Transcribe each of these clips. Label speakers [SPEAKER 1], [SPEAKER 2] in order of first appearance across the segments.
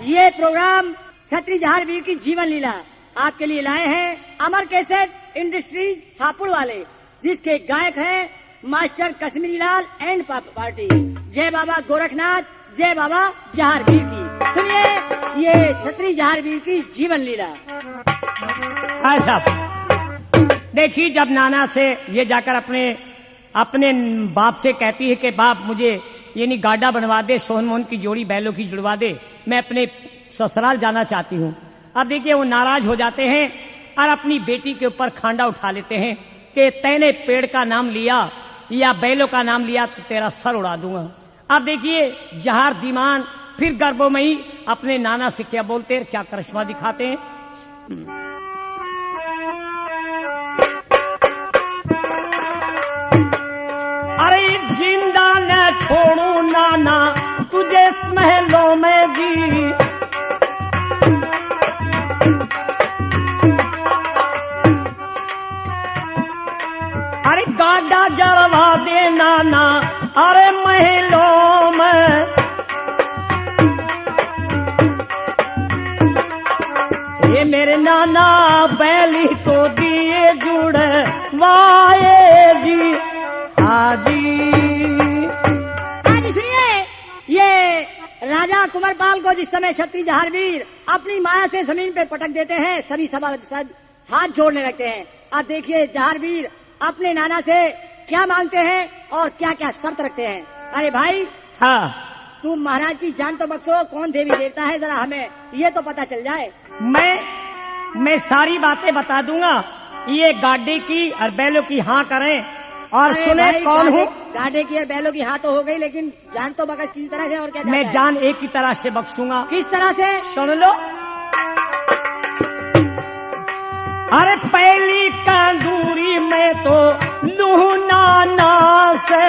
[SPEAKER 1] ये प्रोग्राम छत्री जहारवीर की जीवन लीला आपके लिए लाए हैं अमर कैसेट इंडस्ट्रीज हापुड़ वाले, जिसके गायक हैं master Kashmiri Lal and party. जय बाबा गोरखनाथ, जय बाबा जहारवीर की। सुनिए ये छत्री जहारवीर की जीवन लीला।
[SPEAKER 2] हाँ साहब, देखिए जब नाना से ये जाकर अपने बाप से कहती है कि बाप मुझे ये नहीं गाड़ा बनवा दे, सोहन मोहन की जोड़ी बैलों की जुड़वा दे, मैं अपने ससुराल जाना चाहती हूँ। अब देखिए वो नाराज हो जाते हैं और अपनी बेटी के ऊपर खांडा उठा लेते हैं कि तैने पेड़ का नाम लिया या बैलों का नाम लिया तो तेरा सर उड़ा दूंगा। अब देखिए जहार दीवान फिर गर्भों में ही अपने नाना से क्या बोलते हैं, क्या करिश्मा दिखाते हैं। अरे जिंदा न छोड़ू नाना तुझे इस महलों में जी, अरे गाड़ा जड़वा दे नाना अरे महलों में। ये मेरे नाना बैली तो दिए जुड़ वाए जी। हाँ जी
[SPEAKER 1] सुनिए, ये राजा कुंवरपाल को जिस समय छत्री जहारवीर अपनी माया से जमीन पर पटक देते हैं, सभी सभासद हाथ जोड़ने लगते हैं। अब देखिए जहारवीर अपने नाना से क्या मांगते हैं और क्या क्या शर्त रखते हैं। अरे भाई,
[SPEAKER 2] हाँ
[SPEAKER 1] तुम महाराज की जान तो बख्शो, कौन देवी देवता है जरा हमें ये तो पता चल जाए।
[SPEAKER 2] मैं सारी बातें बता दूंगा। ये गाड़ी की और बैलों की हाँ करें और सुने कौन हूँ।
[SPEAKER 1] गाड़े की और बैलों की हाँ तो हो गई, लेकिन जान तो बख्श किसी तरह से। और क्या
[SPEAKER 2] मैं जान एक ही तरह से बख्शूंगा।
[SPEAKER 1] किस तरह से?
[SPEAKER 2] सुन लो। अरे पहली कंदूरी में तो लूह नाना से,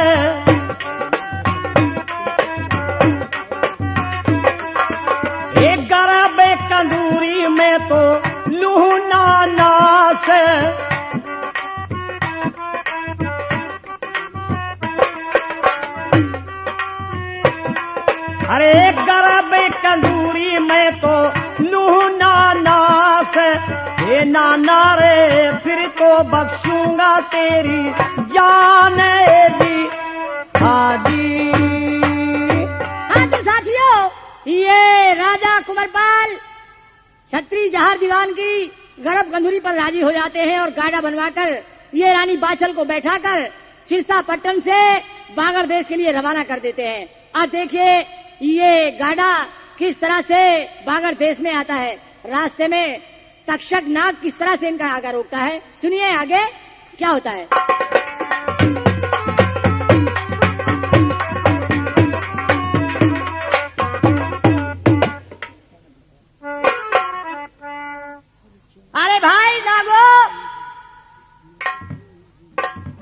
[SPEAKER 2] एक गरबे कंदूरी में तो लूह नाना से। अरे एक गरबे कंदूरी में तो लूह नाना से। ये नाना रे फिर तो बख्शूंगा तेरी जान जी। हाँ जी।
[SPEAKER 1] हाँ तो साथियों, ये राजा कुंवरपाल छत्री जहार दीवान की गर्भ कंधूरी पर राजी हो जाते हैं और गाड़ा बनवाकर ये रानी बाछल को बैठाकर सिरसा पट्टन से बागर देश के लिए रवाना कर देते हैं। अब देखिए ये गाड़ा किस तरह से बागर देश में आता है। रास्ते में तक्षक नाग किस तरह से इनका आगे रोकता है। सुनिए आगे क्या होता है। अरे भाई नागो,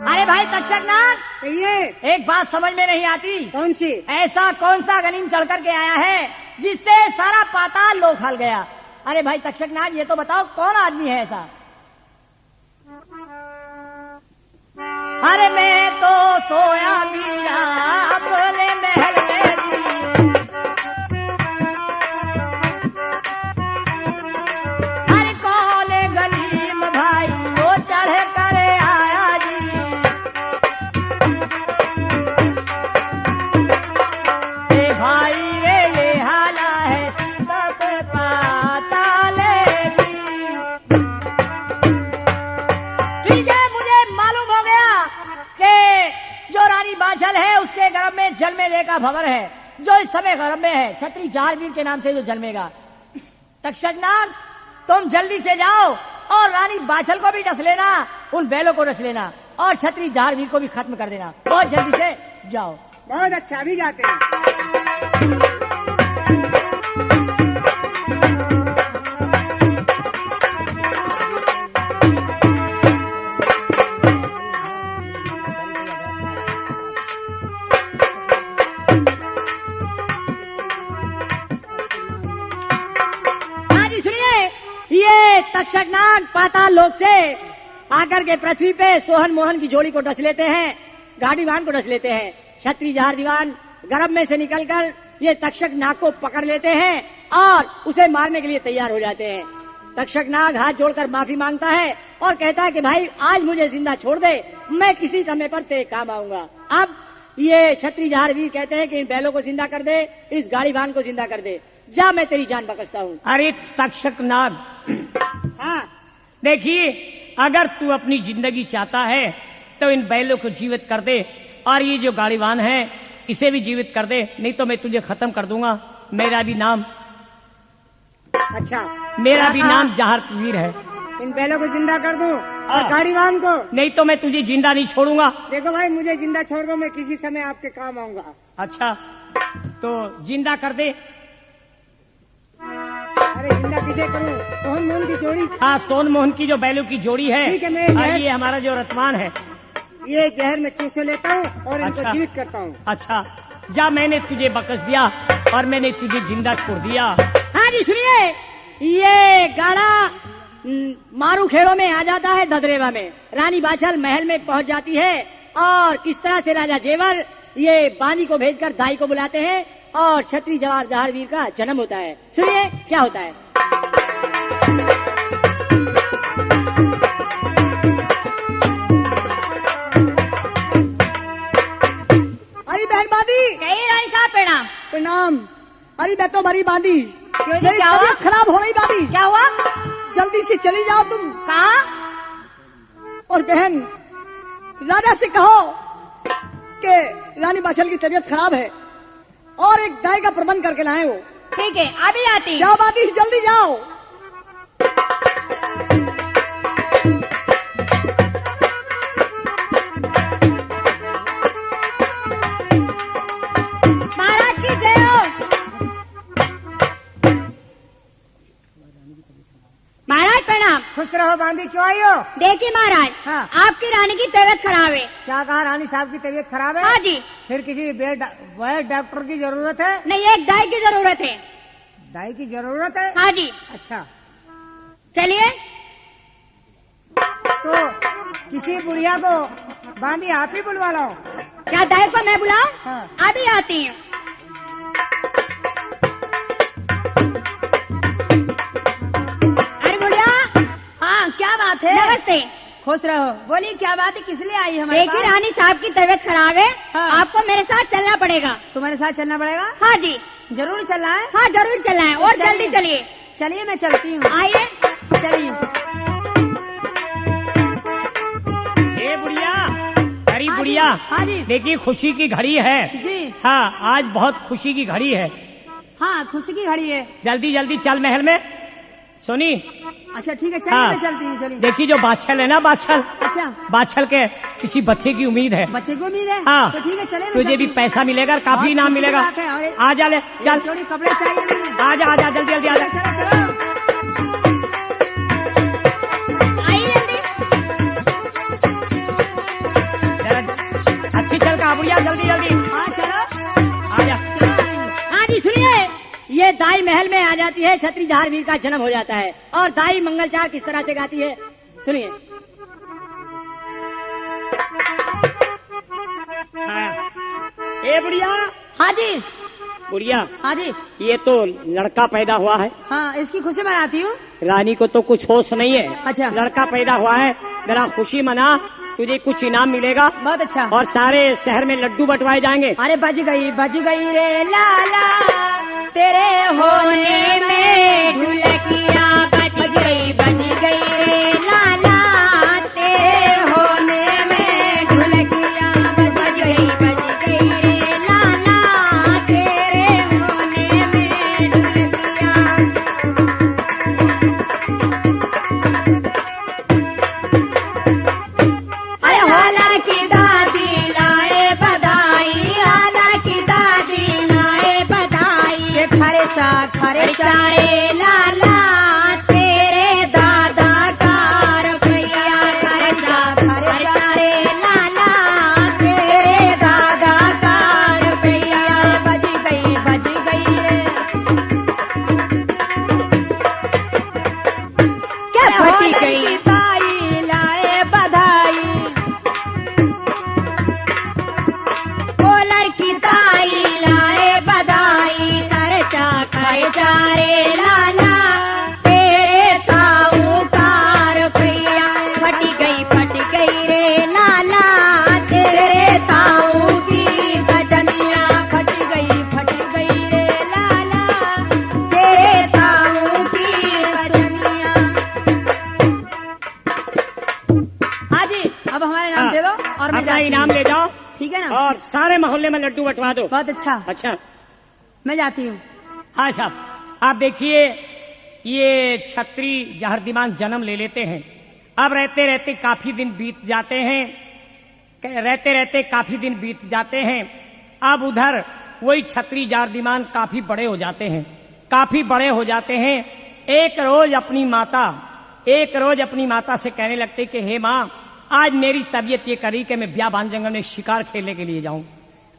[SPEAKER 1] अरे भाई तक्षक नाग, ये एक बात समझ में नहीं आती। कौन सी? ऐसा कौन सा गनीम चढ़ करके आया है जिससे सारा पाताल लोक हल गया। अरे भाई तक्षक नाग, ये तो बताओ कौन आदमी है ऐसा। अरे मैं तो सोया मीरा अपने महल में जी। अरे कौले गनीम भाई वो चढ़ करे आया जी। ए भाई रे ये हाला है सीता पे पाताले जी। ठीक है, मुझे मालूम हो गया कि जो रानी बाछल है उसके गर्भ में जन्मे का खबर है, जो इस समय गर्भ में है छत्री जहारवीर के नाम से जो जन्मेगा। तक्षक नाग, तुम जल्दी से जाओ और रानी बाछल को भी डस लेना, उन बैलों को डस लेना और छत्री जहारवीर को भी खत्म कर देना। बहुत जल्दी से जाओ। बहुत अच्छा, भी जाते हैं। तक्षक नाग पाताल लोक से आकर के पृथ्वी पे सोहन मोहन की जोड़ी को डस लेते हैं, गाड़ीवान को डस लेते हैं। छत्री जहार दीवान गर्भ में से निकलकर ये तक्षक नाग को पकड़ लेते हैं और उसे मारने के लिए तैयार हो जाते हैं। तक्षक नाग हाथ जोड़कर माफी मांगता है और कहता है कि भाई आज मुझे जिंदा छोड़ दे, मैं किसी समय पर तेरे काम आऊंगा। अब ये क्षत्रिय जहार वीर कहते हैं कि इन बैलों को जिंदा कर दे, इस गाड़ीवान को जिंदा कर दे, जा मैं तेरी जान बख्शता हूँ।
[SPEAKER 2] अरे तक्षक नाग,
[SPEAKER 1] हाँ
[SPEAKER 2] देखिए अगर तू अपनी जिंदगी चाहता है तो इन बैलों को जीवित कर दे और ये जो गाड़ीवान है इसे भी जीवित कर दे, नहीं तो मैं तुझे खत्म कर दूंगा। मेरा भी नाम जहार वीर है।
[SPEAKER 1] इन बैलों को जिंदा कर दूं और गाड़ीवान को?
[SPEAKER 2] नहीं तो मैं तुझे जिंदा नहीं छोड़ूंगा।
[SPEAKER 1] देखो भाई मुझे जिंदा छोड़ दो, मैं किसी समय आपके काम आऊंगा।
[SPEAKER 2] अच्छा तो जिंदा कर दे।
[SPEAKER 1] अरे जिंदा किसे करूं? सोहन मोहन की जोड़ी।
[SPEAKER 2] हाँ सोहन मोहन की जो बैलों की जोड़ी है,
[SPEAKER 1] ठीक है, मैं
[SPEAKER 2] ये हमारा जो रतमान है,
[SPEAKER 1] ये जहर में चूसे लेता हूँ और इनको
[SPEAKER 2] अच्छा।
[SPEAKER 1] जीवित करता हूँ।
[SPEAKER 2] अच्छा जा, मैंने तुझे बख्श दिया और मैंने तुझे जिंदा छोड़ दिया।
[SPEAKER 1] हाँ जी सुनिए, ये गाड़ा मारू खेड़ों में आ जाता है धदरेवा में। रानी बाछल महल में पहुंच जाती है और किस तरह से राजा जेवर ये बानी को भेजकर दाई को बुलाते हैं और क्षत्रिय जहार वीर का जन्म होता है। सुनिए क्या होता है।
[SPEAKER 3] अरे बहन बादी,
[SPEAKER 1] कही रानी साहब प्रणाम।
[SPEAKER 3] प्रणाम। अरे मैं तो मरी बादी,
[SPEAKER 1] क्यों जी,
[SPEAKER 3] मेरी
[SPEAKER 1] क्या हुआ?
[SPEAKER 3] तबीयत खराब हो रही बादी।
[SPEAKER 1] क्या हुआ?
[SPEAKER 3] जल्दी से चली जाओ तुम।
[SPEAKER 1] कहा?
[SPEAKER 3] और बहन राजा से कहो कि रानी बाछल की तबीयत खराब है और एक दाई का प्रबंध करके लाए हो।
[SPEAKER 1] ठीक है अभी आती।
[SPEAKER 3] जाओ बादी, जल्दी जाओ।
[SPEAKER 1] महाराज की जय हो। महाराज प्रणाम।
[SPEAKER 3] खुश रहो बांदी, क्यों आई हो?
[SPEAKER 1] देखिए महाराज,
[SPEAKER 3] हाँ।
[SPEAKER 1] आपकी रानी की तबीयत खराब है।
[SPEAKER 3] क्या कहा? रानी साहब की तबीयत खराब है?
[SPEAKER 1] हाँ जी।
[SPEAKER 3] फिर किसी बेड डॉक्टर की जरूरत है?
[SPEAKER 1] नहीं, एक दाई की जरूरत है।
[SPEAKER 3] दाई की जरूरत है?
[SPEAKER 1] हाँ जी।
[SPEAKER 3] अच्छा,
[SPEAKER 1] चलिए।
[SPEAKER 3] तो किसी बुढ़िया को बांदी आप ही बुलवा लो।
[SPEAKER 1] क्या दाई को मैं बुलाऊं?
[SPEAKER 3] हाँ।
[SPEAKER 1] अभी आती हूँ। अरे बुढ़िया।
[SPEAKER 4] हाँ क्या बात है?
[SPEAKER 1] नमस्ते।
[SPEAKER 4] खुश रहो। बोलिए क्या बात है, किस लिए आई हमारे
[SPEAKER 1] देखिए
[SPEAKER 4] पास?
[SPEAKER 1] रानी साहब की तबीयत खराब है।
[SPEAKER 4] हाँ।
[SPEAKER 1] आपको मेरे साथ चलना पड़ेगा।
[SPEAKER 4] तुम्हारे साथ चलना पड़ेगा?
[SPEAKER 1] हाँ जी।
[SPEAKER 4] जरूर चलना है।
[SPEAKER 1] हाँ जरूर चलना है और
[SPEAKER 4] चलिए।
[SPEAKER 1] जल्दी चलिए।
[SPEAKER 4] चलिए मैं चलती हूँ।
[SPEAKER 1] आइए।
[SPEAKER 4] चलिए।
[SPEAKER 2] ए बुढ़िया, अरे बुढ़िया,
[SPEAKER 4] हाँ जी।
[SPEAKER 2] देखिए खुशी की घड़ी है
[SPEAKER 4] जी।
[SPEAKER 2] हाँ, आज बहुत खुशी की घड़ी है।
[SPEAKER 4] हाँ खुशी की घड़ी है।
[SPEAKER 2] जल्दी जल्दी चल महल में। सुनी?
[SPEAKER 4] अच्छा ठीक है, चलिए
[SPEAKER 2] हाँ।
[SPEAKER 4] मैं चलती हूँ। चलिए।
[SPEAKER 2] देखिए जो बादशाह है ना, बादशाह
[SPEAKER 4] अच्छा,
[SPEAKER 2] बादशाह के किसी बच्चे की उम्मीद है।
[SPEAKER 4] बच्चे को उम्मीद है?
[SPEAKER 2] हाँ।
[SPEAKER 4] तो ठीक है, चले।
[SPEAKER 2] तुझे भी पैसा मिलेगा, काफी
[SPEAKER 4] बहुत
[SPEAKER 2] इनाम
[SPEAKER 4] खुशी की
[SPEAKER 2] मिलेगा।
[SPEAKER 4] बात है। और
[SPEAKER 2] आ जा ले, चल
[SPEAKER 4] जोड़ी कपड़े चाहिए मुझे।
[SPEAKER 2] आजा आजा, जल्दी जल्दी आजा।
[SPEAKER 4] चलो चलो।
[SPEAKER 1] आइए जल्दी।
[SPEAKER 2] जरा अच्छी चल का बुढ़िया, जल्दी जल्दी
[SPEAKER 4] हाँ चलो।
[SPEAKER 2] आजा।
[SPEAKER 1] हाँ जी सुनिए, ये दाई महल में आ जाती है, क्षत्रिय जहार वीर का जन्म हो जाता है और दाई मंगलचार किस तरह से गाती है सुनिए।
[SPEAKER 2] हाँ। ए बुढ़िया,
[SPEAKER 4] हाँ जी।
[SPEAKER 2] बुढ़िया,
[SPEAKER 4] हाँ जी।
[SPEAKER 2] ये तो लड़का पैदा हुआ है।
[SPEAKER 4] हाँ इसकी खुशी मनाती हूँ।
[SPEAKER 2] रानी को तो कुछ होश नहीं है।
[SPEAKER 4] अच्छा।
[SPEAKER 2] लड़का पैदा हुआ है, जरा खुशी मना, तुझे कुछ इनाम मिलेगा
[SPEAKER 4] बहुत अच्छा।
[SPEAKER 2] और सारे शहर में लड्डू बंटवाए जाएंगे।
[SPEAKER 4] अरे बज गई रे लाला, तेरे होने में ढुलकिया बज गई रे लाला, तेरे होने में ढुलकिया बज गई रे लाला, तेरे होने में ढुलकिया। अरे हाला की दादी लाए बधाई, हाला की दादी लाए बधाई, ये खर्चा रे लाला, तेरे दादा का रुपया, खर्चा रे लाला, तेरे दादा का रुपया, बज गई रे। क्या फटी गई ताई लाए बधाई, ओ लड़की ताई लाए बधाई, खर्चा कैया रे लाला तेरे ताऊ कार कैया फट गई रे लाला तेरे ताऊ की सजनिया फट गई रे लाला तेरे ताऊ की सजनिया।
[SPEAKER 1] हाँ जी, अब हमारे नाम दे दो और मैं
[SPEAKER 2] अपना
[SPEAKER 1] जाती
[SPEAKER 2] इनाम
[SPEAKER 1] हूँ।
[SPEAKER 2] ले जाओ
[SPEAKER 1] ठीक है ना?
[SPEAKER 2] और सारे मोहल्ले में लड्डू बंटवा दो।
[SPEAKER 1] बहुत अच्छा,
[SPEAKER 2] अच्छा,
[SPEAKER 1] मैं जाती हूँ।
[SPEAKER 2] हाँ साहब, आप देखिए ये छत्री जहरदीवान जन्म ले लेते हैं। अब रहते रहते काफी दिन बीत जाते हैं, अब उधर वही छत्री जहरदीवान काफी बड़े हो जाते हैं। एक रोज अपनी माता से कहने लगते कि हे माँ, आज मेरी तबीयत ये करी कि मैं बियाबान जंगल में शिकार खेलने के लिए जाऊं।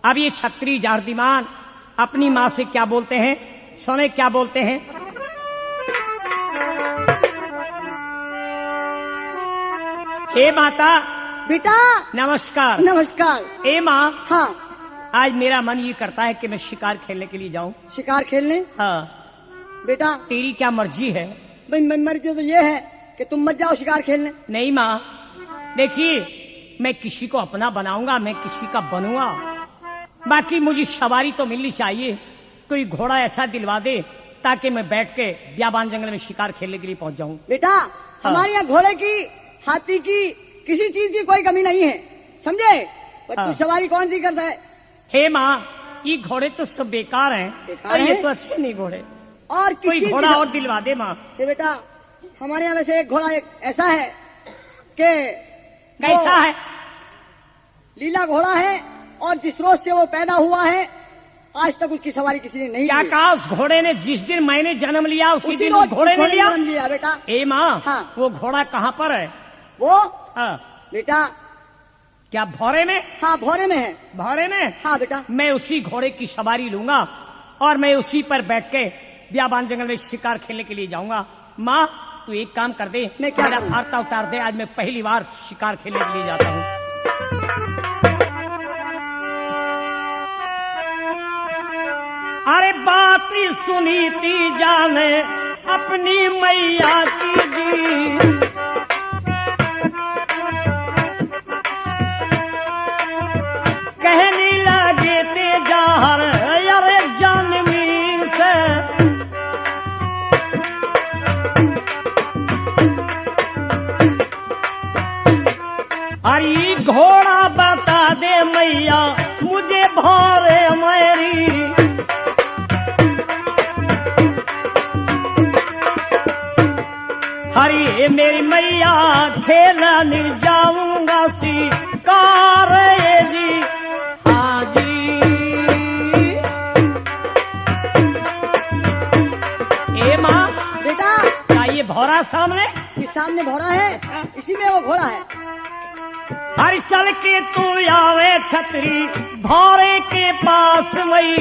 [SPEAKER 2] अब ये छत्री जहरदीवान अपनी माँ से क्या बोलते हैं, सुने क्या बोलते हैं। हे माता,
[SPEAKER 3] बेटा
[SPEAKER 2] नमस्कार।
[SPEAKER 3] नमस्कार।
[SPEAKER 2] ए माँ,
[SPEAKER 3] हाँ,
[SPEAKER 2] आज मेरा मन ये करता है कि मैं शिकार खेलने के लिए जाऊं।
[SPEAKER 3] शिकार खेलने?
[SPEAKER 2] हाँ,
[SPEAKER 3] बेटा
[SPEAKER 2] तेरी क्या मर्जी है?
[SPEAKER 3] भाई मर्जी तो ये है कि तुम मत जाओ शिकार खेलने।
[SPEAKER 2] नहीं माँ, देखिए मैं किसी को अपना बनाऊंगा, मैं किसी का बनूंगा, बाकी मुझे सवारी तो मिलनी चाहिए। कोई घोड़ा ऐसा दिलवा दे ताकि मैं बैठ के बियाबान जंगल में शिकार खेलने के लिए पहुंच जाऊं।
[SPEAKER 3] बेटा, हमारे यहाँ घोड़े की, हाथी की, किसी चीज की कोई कमी नहीं है, समझे? पर तू
[SPEAKER 2] हाँ।
[SPEAKER 3] सवारी कौन सी करता है?
[SPEAKER 2] हे माँ, ये घोड़े तो सब बेकार हैं,
[SPEAKER 3] बेकार
[SPEAKER 2] और ये
[SPEAKER 3] हैं?
[SPEAKER 2] तो अच्छे नहीं घोड़े।
[SPEAKER 3] और किस
[SPEAKER 2] कोई
[SPEAKER 3] चीज
[SPEAKER 2] घोड़ा
[SPEAKER 3] की-
[SPEAKER 2] और दिलवा दे माँ।
[SPEAKER 3] ये बेटा, हमारे यहाँ वैसे एक घोड़ा एक ऐसा है कि
[SPEAKER 2] कैसा
[SPEAKER 3] वो
[SPEAKER 2] है?
[SPEAKER 3] लीला घोड़ा है, और जिस रोज से वो पैदा हुआ है आज तक उसकी सवारी किसी ने नहीं
[SPEAKER 2] क्या
[SPEAKER 3] की।
[SPEAKER 2] कहा? उस घोड़े ने जिस दिन मैंने जन्म लिया उसी दिन
[SPEAKER 3] रोज
[SPEAKER 2] उस घोड़े ने लिया।
[SPEAKER 3] जन्म लिया बेटा।
[SPEAKER 2] ए माँ,
[SPEAKER 3] हाँ।
[SPEAKER 2] वो घोड़ा कहाँ पर है?
[SPEAKER 3] वो
[SPEAKER 2] हाँ,
[SPEAKER 3] बेटा,
[SPEAKER 2] क्या भौरे में?
[SPEAKER 3] हाँ भौरे में है।
[SPEAKER 2] भौरे में?
[SPEAKER 3] हाँ बेटा।
[SPEAKER 2] मैं उसी घोड़े की सवारी लूंगा और मैं उसी पर बैठ के बियाबान जंगल में शिकार खेलने के लिए जाऊंगा। माँ, तू एक काम कर दे,
[SPEAKER 3] मैं क्या
[SPEAKER 2] मेरा
[SPEAKER 3] करूं?
[SPEAKER 2] फारता उतार दे, आज मैं पहली बार शिकार खेलने के लिए जाता हूँ। अरे बात सुनी थी जाने अपनी मैया की जी, कहने लगे ते जहर अरे जानवी से, अरे घोड़ा बता दे मैया मुझे भौरे मेरी, हरी मेरी मैया खेलने जाऊंगा शिकार जी। हाँ जी, ए माँ,
[SPEAKER 3] बेटा,
[SPEAKER 2] क्या ये भौरा सामने?
[SPEAKER 3] इस सामने घोड़ा है, इसी में वो घोड़ा है।
[SPEAKER 2] हर चल के तू आवे छतरी भौरे के पास वही,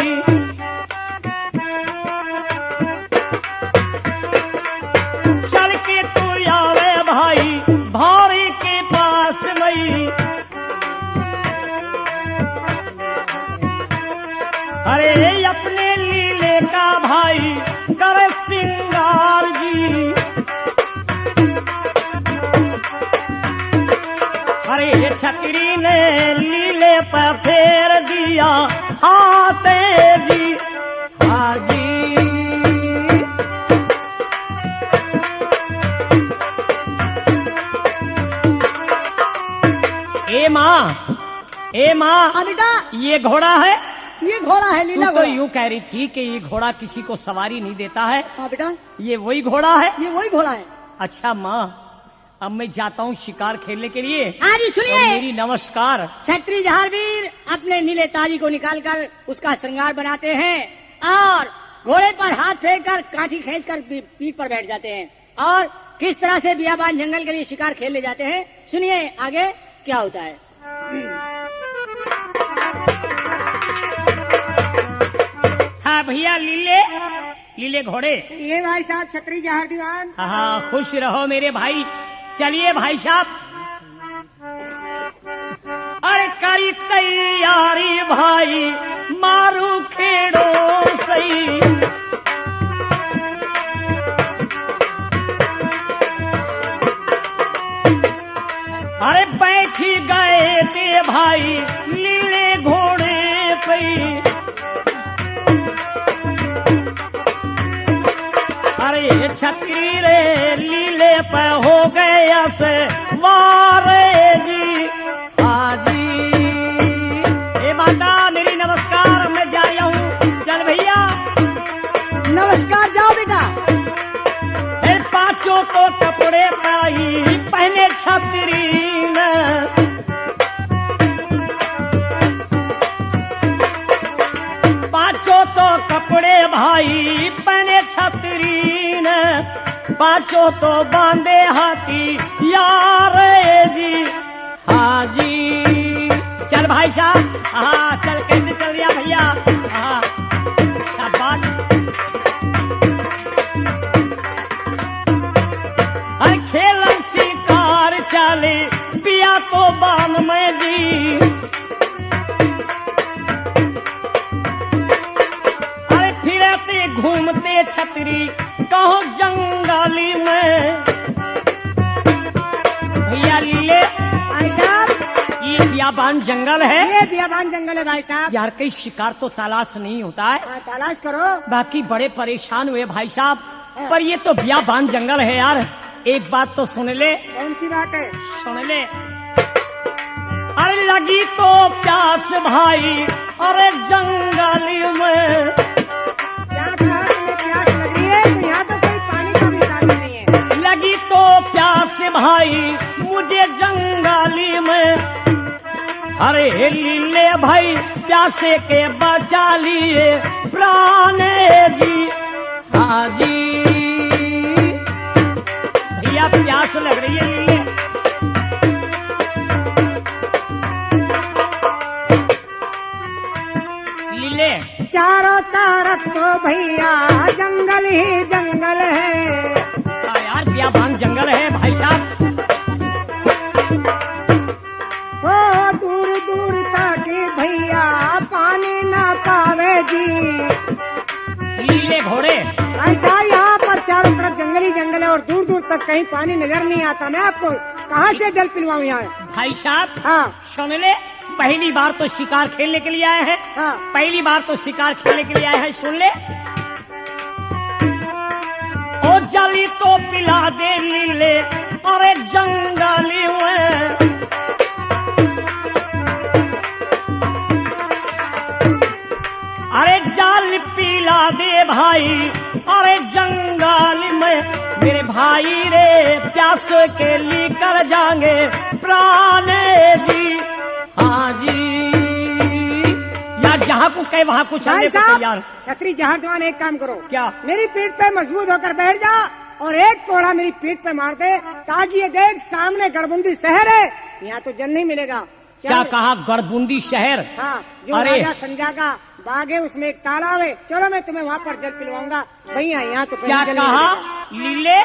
[SPEAKER 2] चल के तू आवे भाई भौरे के पास वही, अरे अपने लीले का भाई कर सिंगार जी, अरे छतरी ने लीले पर फेर दिया हाथ जी। हाँ जी, ए माँ,
[SPEAKER 3] हाँ बेटा,
[SPEAKER 2] ये घोड़ा है?
[SPEAKER 3] ये घोड़ा है, लीला
[SPEAKER 2] तू तो
[SPEAKER 3] घोड़ा।
[SPEAKER 2] यूं कह रही थी कि ये घोड़ा किसी को सवारी नहीं देता है।
[SPEAKER 3] हाँ बेटा,
[SPEAKER 2] ये वही घोड़ा है?
[SPEAKER 3] ये वही घोड़ा है।
[SPEAKER 2] अच्छा माँ, अब मैं जाता हूँ शिकार खेलने के लिए।
[SPEAKER 1] हाँ जी,
[SPEAKER 2] और
[SPEAKER 1] सुनिए,
[SPEAKER 2] मेरी नमस्कार।
[SPEAKER 1] छत्री जहारवीर अपने नीले ताजी को निकालकर उसका श्रृंगार बनाते हैं और घोड़े पर हाथ फेंक कर काठी खींचकर पीठ पर बैठ जाते हैं और किस तरह से बियाबान जंगल के लिए शिकार खेलने जाते हैं। सुनिए आगे क्या होता है।
[SPEAKER 2] हाँ भैया, लीले घोड़े।
[SPEAKER 3] ये भाई साहब छत्री जहार दीवान।
[SPEAKER 2] हाँ, खुश रहो मेरे भाई। चलिए भाई साहब, अरे करी तैयारी भाई मारू खेड़ो सही, प्यास वारे जी। हाँ जी, ए माता मेरी नमस्कार, मैं जा रहा हूँ, चल भैया।
[SPEAKER 3] नमस्कार, जाओ बेटा।
[SPEAKER 2] फिर पांचों तो कपड़े पाई पहने छतरी न, पांचों तो कपड़े भाई पहने छतरी न, पांचों तो बांधे हाथी यार जी। हाँ जी, चल भाई साहब, हाँ चल, कैसे चल रहा भैया? हाँ शाबाश। हर खेल शिकार चले पिया तो बान में जी। अरे फिरते घूमते छतरी कहो जंगली में। भैया लीले
[SPEAKER 1] भाई साहब,
[SPEAKER 2] ये बियाबान जंगल है
[SPEAKER 1] ये बियाबान जंगल है भाई साहब।
[SPEAKER 2] यार, कहीं शिकार तो तलाश नहीं होता है।
[SPEAKER 1] हाँ, तलाश करो।
[SPEAKER 2] बाकी बड़े परेशान हुए भाई साहब, पर ये तो बियाबान जंगल है यार। एक बात तो सुन ले।
[SPEAKER 1] कौन सी बात है?
[SPEAKER 2] सुन ले। अरे लगी तो प्यास भाई, अरे जंगली में।
[SPEAKER 1] क्या कहा तुम्हें, प्यास लग रही है? तो यहाँ तो कोई पानी का भी साधन नहीं है।
[SPEAKER 2] लगी तो प्यास भाई मुझे जंगली में। अरे लीले भाई प्यासे के बचा लिए प्राण जी। हाँ जी, भैया प्यास लग रही है लीले। लीले
[SPEAKER 1] चारों तरफ तो भैया जंगल ही जंगल है।
[SPEAKER 2] हाँ यार, बियाबान जंगल है भाई साहब।
[SPEAKER 1] ओ दूर दूर तक भैया पानी ना पावे जी।
[SPEAKER 2] लीले घोड़े,
[SPEAKER 1] ऐसा यहाँ पर चारों तरफ जंगल ही जंगल है और दूर दूर तक कहीं पानी नजर नहीं आता। मैं आपको कहाँ से जल पिलवाऊँ यहाँ?
[SPEAKER 2] भाई साहब
[SPEAKER 1] हाँ
[SPEAKER 2] सुन ले, पहली बार तो शिकार खेलने के लिए आए हैं।
[SPEAKER 1] हाँ,
[SPEAKER 2] पहली बार तो शिकार खेलने के लिए आए हैं। सुन ले, ओ जली तो पिला दे लीले, अरे जंगली में। अरे जाल पिला दे भाई, अरे जंगल में। मेरे भाई रे प्यास के लेकर जाएंगे प्राण जी। हाँ जी, यार जहाँ को कहे वहाँ को चलने
[SPEAKER 1] भाई
[SPEAKER 2] को
[SPEAKER 1] साहब,
[SPEAKER 2] तैयार।
[SPEAKER 1] छतरी जहां जवान एक काम करो,
[SPEAKER 2] क्या?
[SPEAKER 1] मेरी पीठ पे मजबूत होकर बैठ जा और एक कोड़ा मेरी पीठ पे मार दे, ताकि ये देख सामने गड़बुंदी शहर है, यहाँ तो जल नहीं मिलेगा।
[SPEAKER 2] क्या कहा? गड़बुंदी शहर?
[SPEAKER 1] हाँ, जो
[SPEAKER 2] अरे
[SPEAKER 1] राजा संजा का बाग है उसमें एक तालाब है। चलो मैं तुम्हें वहाँ पर जल पिलवाऊंगा भैया, यहाँ तो कहीं
[SPEAKER 2] क्या
[SPEAKER 1] जल नहीं
[SPEAKER 2] कहा
[SPEAKER 1] मिलेगा।
[SPEAKER 2] लीले?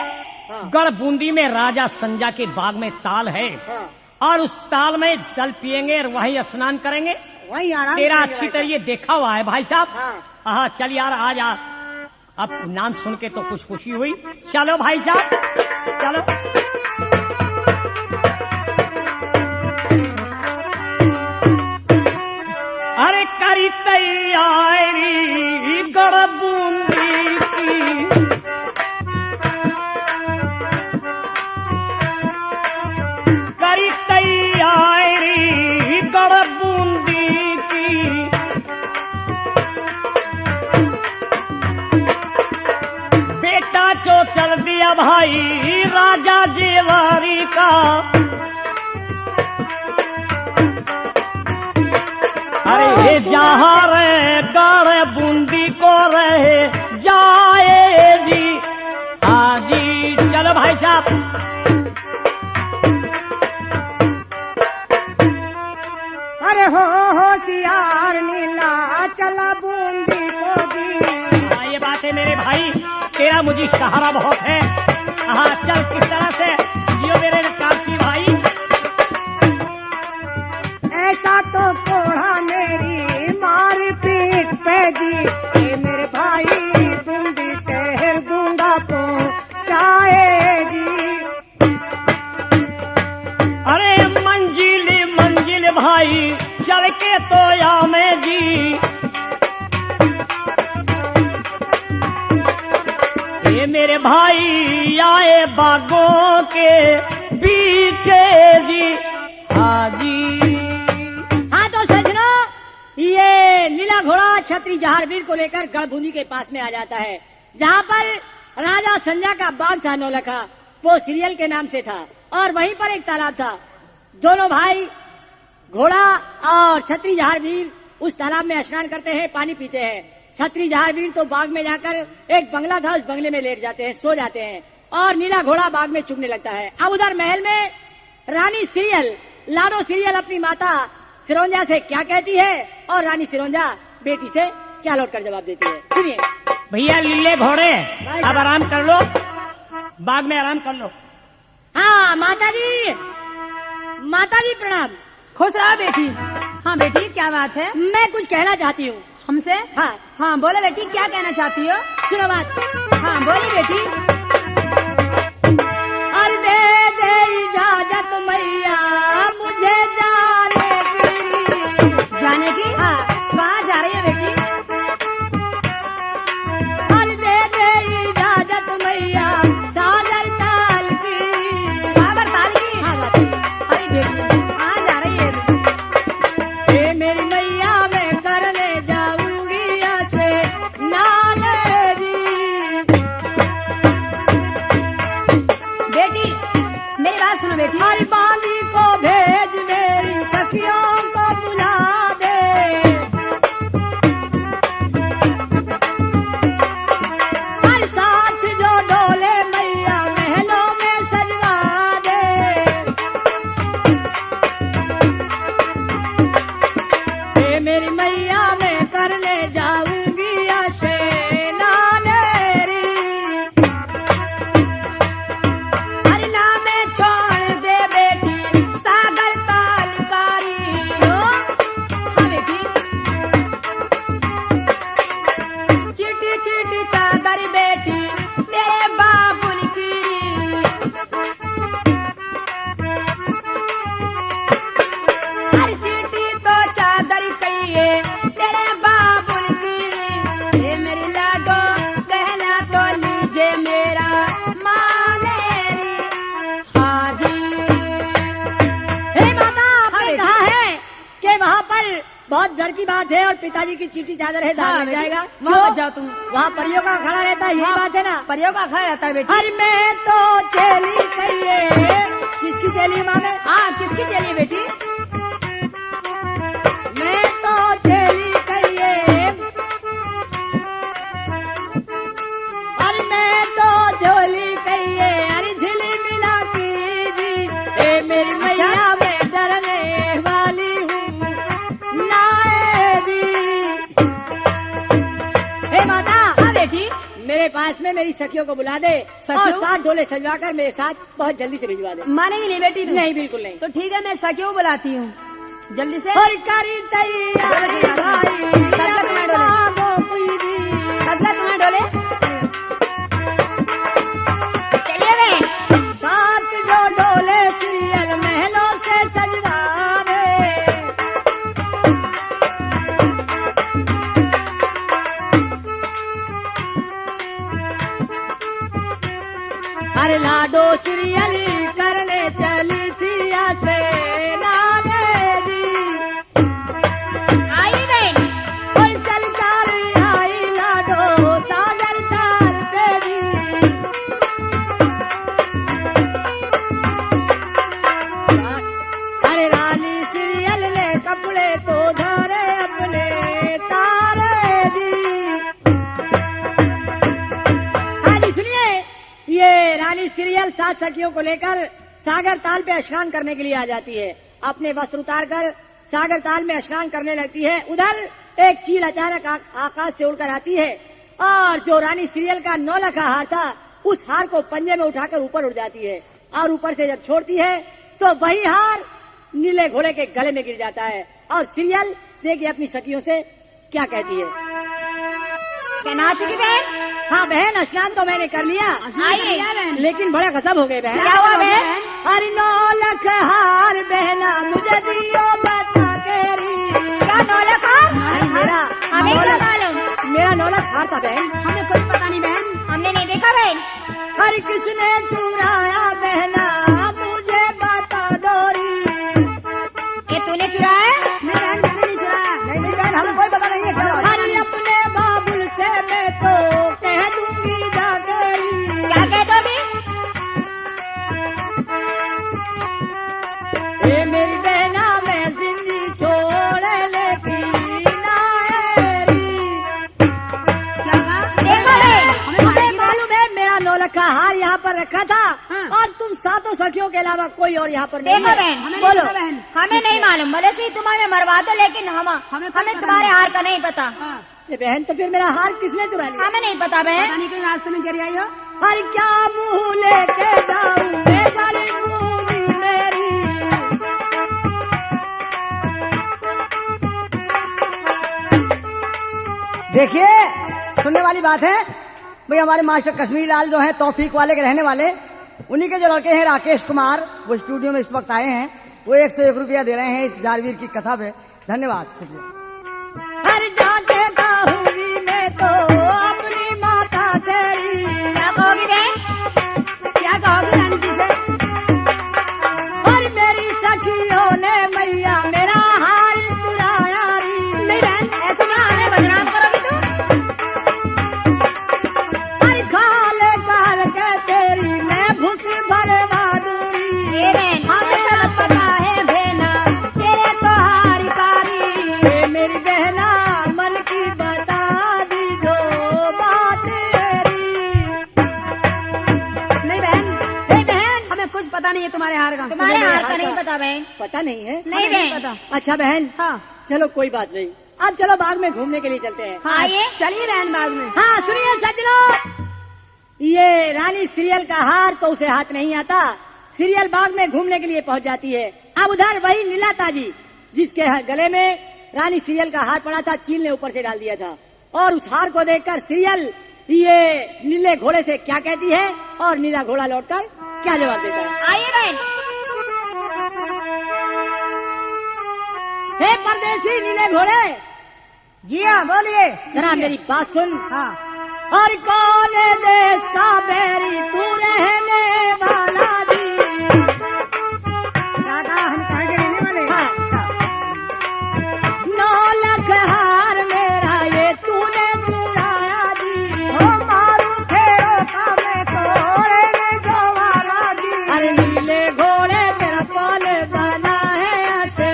[SPEAKER 1] हाँ।
[SPEAKER 2] गड़बूंदी में राजा संजा के बाग में ताल है
[SPEAKER 1] हाँ,
[SPEAKER 2] और उस ताल में जल पियेंगे और वहीं स्नान करेंगे।
[SPEAKER 1] वही आराम
[SPEAKER 2] तेरा
[SPEAKER 1] करेंगे
[SPEAKER 2] अच्छी
[SPEAKER 1] भाई
[SPEAKER 2] तरह ये देखा हुआ है भाई साहब।
[SPEAKER 1] हाँ।
[SPEAKER 2] हाँ चल यार, आ जा। अब नाम सुन के तो कुछ खुशी हुई। चलो भाई साहब, चलो। अरे करी तैयारी गड़बूंदी की, करी तैयारी गड़बूंदी की। बेटा जो चल दिया भाई राजा जेवारी का। अरे जहाँ रे गड़ बूंदी को रहे जाए जी। हाँ जी, चलो भाई साहब।
[SPEAKER 1] अरे हो होशियार नीला चला बूंदी को दी।
[SPEAKER 2] हाँ ये बात है मेरे भाई, तेरा मुझे सहारा बहुत है। हाँ चल, किस तरह से जियो मेरे काशी भाई।
[SPEAKER 1] ऐसा तो कोढ़ा मेरी मार पीठ पे जी, ये मेरे भाई बूंदी शहर दूंगा पहुंचाए जी।
[SPEAKER 2] अरे मंजिल मंजिल भाई चल के तो या में जी। ये मेरे भाई आए बागों के से जी हाजी।
[SPEAKER 1] हाँ तो सजनो, ये नीला घोड़ा छत्री जहारवीर को लेकर गढ़बूंदी के पास में आ जाता है, जहाँ पर राजा संजय का बाग था नौलखा, वो सीरियल के नाम से था, और वहीं पर एक तालाब था। दोनों भाई घोड़ा और छत्री जहारवीर उस तालाब में स्नान करते हैं, पानी पीते हैं। छत्री जहारवीर तो बाग में जाकर, एक बंगला था, उस बंगले में लेट जाते हैं, सो जाते हैं, और नीला घोड़ा बाग में चुगने लगता है। अब उधर महल में रानी सीरियल, लाडो सीरियल अपनी माता सिरोंजा से क्या कहती है, और रानी सिरोंजा बेटी से क्या लौट कर जवाब देती है, सुनिए।
[SPEAKER 2] भैया लीले घोड़े, अब आराम कर लो, बाग में आराम कर लो।
[SPEAKER 1] हाँ माता जी, माता जी प्रणाम।
[SPEAKER 4] खुश रहा बेटी। हाँ बेटी, क्या बात है?
[SPEAKER 1] मैं कुछ कहना चाहती हूँ
[SPEAKER 4] हमसे?
[SPEAKER 1] हाँ।
[SPEAKER 4] हाँ बोले बेटी, क्या कहना चाहती हो?
[SPEAKER 1] सुनो बात।
[SPEAKER 4] हाँ बोली बेटी।
[SPEAKER 1] अरे दे इजाजत मैया मुझे जाने की।
[SPEAKER 4] जाने की?
[SPEAKER 1] हाँ।
[SPEAKER 4] कहाँ जा रही है बेटी?
[SPEAKER 1] अरे दे इजाजत मैया सागर ताल की।
[SPEAKER 4] सागर ताल की?
[SPEAKER 1] हाँ माता जी।
[SPEAKER 4] अरे बेटी, कहाँ जा रही है?
[SPEAKER 1] ए मेरी मैया मैं करने जाऊंगी ऐसे नाले जी।
[SPEAKER 4] बेटी मेरी बात सुनो बेटी।
[SPEAKER 1] हर बांदी को भेज, मेरी सखियों को बुला दे। हर साथ जो डोले मैया महलों में सजवा दे। ए मेरी मैया मैं करने जाऊंगी ऐसे नालेरी।
[SPEAKER 4] अरे ना मैं छोड़ दे बेटी सागर ताल कारी। हाँ बेटी। चिटी चिटी चादर बेटी तेरे बाबुल की। अरे चिटी तो चादर कहिए तेरे बाबुल की। ये मेरी लाडो कहना तो लीजे मेरा मालेरी हाजी।
[SPEAKER 1] हे माता, आपने कहा है कि वहाँ पर बहुत डर की बात है और पिताजी की चिट्ठी चादर है, दान लग जाएगा।
[SPEAKER 4] वहाँ
[SPEAKER 1] क्यों?
[SPEAKER 4] मत जाओ तुम।
[SPEAKER 1] वहाँ परियों का खड़ा रहता है, यही बात है ना।
[SPEAKER 4] परियों का खड़ा रहता है बेटी।
[SPEAKER 1] अरे मैं तो चेली कहिए। किसकी चेली माँ में?
[SPEAKER 4] हाँ किसकी चलिए बेटी?
[SPEAKER 1] मैं तो चेली कहिए। अरे मैं तो झोली कहिए। अरे झिली मिला कीजी। ए मेरी मैया मैं डरने वाली हूँ नाए जी। हे माता,
[SPEAKER 4] हाँ बेटी।
[SPEAKER 1] मेरे पास में मेरी सखियों को बुला दे
[SPEAKER 4] सखियों?
[SPEAKER 1] और 7 डोले सजवा कर मेरे साथ बहुत जल्दी से भिजवा दे।
[SPEAKER 4] मानेगी नहीं बेटी तू?
[SPEAKER 1] नहीं, बिल्कुल नहीं।
[SPEAKER 4] तो ठीक है, मैं सखियों बुलाती हूँ जल्दी से।
[SPEAKER 1] और करी तैयारी भाई,
[SPEAKER 4] सजला तुम्हारे डोले।
[SPEAKER 1] बाबो पूजी।
[SPEAKER 4] सजला तुम्हारे डोले। चलिए बहन।
[SPEAKER 1] 7 जो डोले सीरियल महलों से सजवा दे। अरे लाडो सीरियल करने चली थी ऐसे नाले जी।
[SPEAKER 4] आई बहन।
[SPEAKER 1] और चल कर आई लाडो सागर ताल पे जी। अरे रानी सीरियल ने कपड़े तो धारे अपने तारे जी। हाँ जी सुनिए, ये रानी सीरियल 7 सखियों को लेकर सागर ताल पे स्नान करने के लिए आ जाती है। अपने वस्त्र उतार कर सागर ताल में स्नान करने लगती है। उधर एक चील अचानक आकाश से उड़कर आती है और जो रानी सीरियल का 9 लाख हार था, उस हार को पंजे में उठाकर ऊपर उड़ जाती है, और ऊपर से जब छोड़ती है तो वही हार नीले घोड़े के गले में गिर जाता है। और सीरियल देखिए अपनी सखियों से क्या कहती है।
[SPEAKER 4] क्या नाच की बहन?
[SPEAKER 1] हाँ बहन, स्नान तो मैंने कर लिया,
[SPEAKER 4] आइए बहन।
[SPEAKER 1] लेकिन बड़ा गजब हो गए बहन।
[SPEAKER 4] क्या हुआ बहन?
[SPEAKER 1] अरे 9 लाख हार बहना मुझे दियो बता केरी।
[SPEAKER 4] क्या 9 लाख हार?
[SPEAKER 1] अरे मेरा
[SPEAKER 4] हमें
[SPEAKER 1] 9
[SPEAKER 4] क्या
[SPEAKER 1] लाख-
[SPEAKER 4] मालूम?
[SPEAKER 1] मेरा 9 लाख हार था बहन।
[SPEAKER 4] हमें कुछ पता नहीं बहन, हमने नहीं देखा बहन।
[SPEAKER 1] हर किसने चुराया बहना मुझे बता रखा था
[SPEAKER 3] हाँ।
[SPEAKER 1] और तुम सातों सखियों के अलावा कोई और यहाँ पर नहीं
[SPEAKER 4] देखो
[SPEAKER 1] है।
[SPEAKER 4] बहन,
[SPEAKER 3] हमें
[SPEAKER 1] बोलो।
[SPEAKER 3] नहीं पता बहन।
[SPEAKER 4] हमें नहीं मालूम, भले से तुम हमें मरवा दो, लेकिन हमें तुम्हारे हार का नहीं पता।
[SPEAKER 3] हाँ।
[SPEAKER 1] ये बहन, तो फिर मेरा हार किसने चुरा लिया?
[SPEAKER 4] हमें नहीं पता बहन।
[SPEAKER 3] पता नहीं कोई रास्ते में गिर आई हो।
[SPEAKER 1] हर क्या मुँह लेके जाऊं मैं, बड़ी बूढ़ी मेरी।
[SPEAKER 3] देखिए, सुनने वाली बात है भाई, हमारे मास्टर कश्मीरी लाल जो है तौफीक वाले के रहने वाले, उन्हीं के जो लड़के हैं राकेश कुमार, वो स्टूडियो में इस वक्त आए हैं। वो 101 रुपया दे रहे हैं इस जारवीर की कथा पे। धन्यवाद, शुक्रिया।
[SPEAKER 1] हर जाके कहूंगी मैं तो अपनी माता से।
[SPEAKER 4] क्या कहोगी बहन?
[SPEAKER 3] क्या कहोगी रानी जी से?
[SPEAKER 1] और मेरी सखियों ने मैया मेरा हार चुराया री।
[SPEAKER 3] नहीं बहन, ऐसा
[SPEAKER 4] क्या हमें बदनाम करोगी तुम?
[SPEAKER 1] हर खाले काल के तेरी मैं भूस भरवा दूंगी।
[SPEAKER 4] ये बहन, हमें सब पता है बहना, तेरे तो हार कारी।
[SPEAKER 1] ये मेरी बहना मन की बता दी जो बात तेरी।
[SPEAKER 3] नहीं बहन,
[SPEAKER 1] हे बहन,
[SPEAKER 3] हमें कुछ पता नहीं है तुम्हारे हार का।
[SPEAKER 4] तुम्हारे हार का नहीं पता बहन।
[SPEAKER 1] पता नहीं है?
[SPEAKER 4] नहीं
[SPEAKER 3] नहीं
[SPEAKER 4] बहन।
[SPEAKER 3] पता।
[SPEAKER 1] अच्छा बहन,
[SPEAKER 3] हाँ
[SPEAKER 1] चलो कोई बात नहीं, अब चलो बाग में घूमने के लिए चलते हैं।
[SPEAKER 4] हाँ, आइए।
[SPEAKER 3] चलिए बहन, बाद में।
[SPEAKER 1] हाँ सुनिए सज्जनों, ये रानी सीरियल का हार तो उसे हाथ नहीं आता। सीरियल बाग में घूमने के लिए पहुंच जाती है। अब उधर वही नीलाता जी, जिसके गले में रानी सीरियल का हार पड़ा था, चील ने ऊपर से डाल दिया था। और उस हार को देखकर सीरियल ये नीले घोड़े से क्या कहती है और नीला घोड़ा लौटकर क्या जवाब देता है।
[SPEAKER 4] आइए बहन।
[SPEAKER 1] हे परदेसी नीले घोड़े,
[SPEAKER 3] जी हाँ, बोलिए।
[SPEAKER 1] जरा मेरी बात सुन।
[SPEAKER 3] हाँ,
[SPEAKER 1] और कौन देश का बैरी तू रहने वाला जी।
[SPEAKER 3] क्या कहा? हम कहाँ के रहने वाले हैं?
[SPEAKER 1] हाँ।
[SPEAKER 3] अच्छा।
[SPEAKER 1] 9 लाख हार मेरा ये तूने चुराया जी।
[SPEAKER 3] ओ मारू फेरो का मैं तोड़ने जो वाला जी।
[SPEAKER 1] अरे नीले घोड़े तेरा कौन बना है ऐसे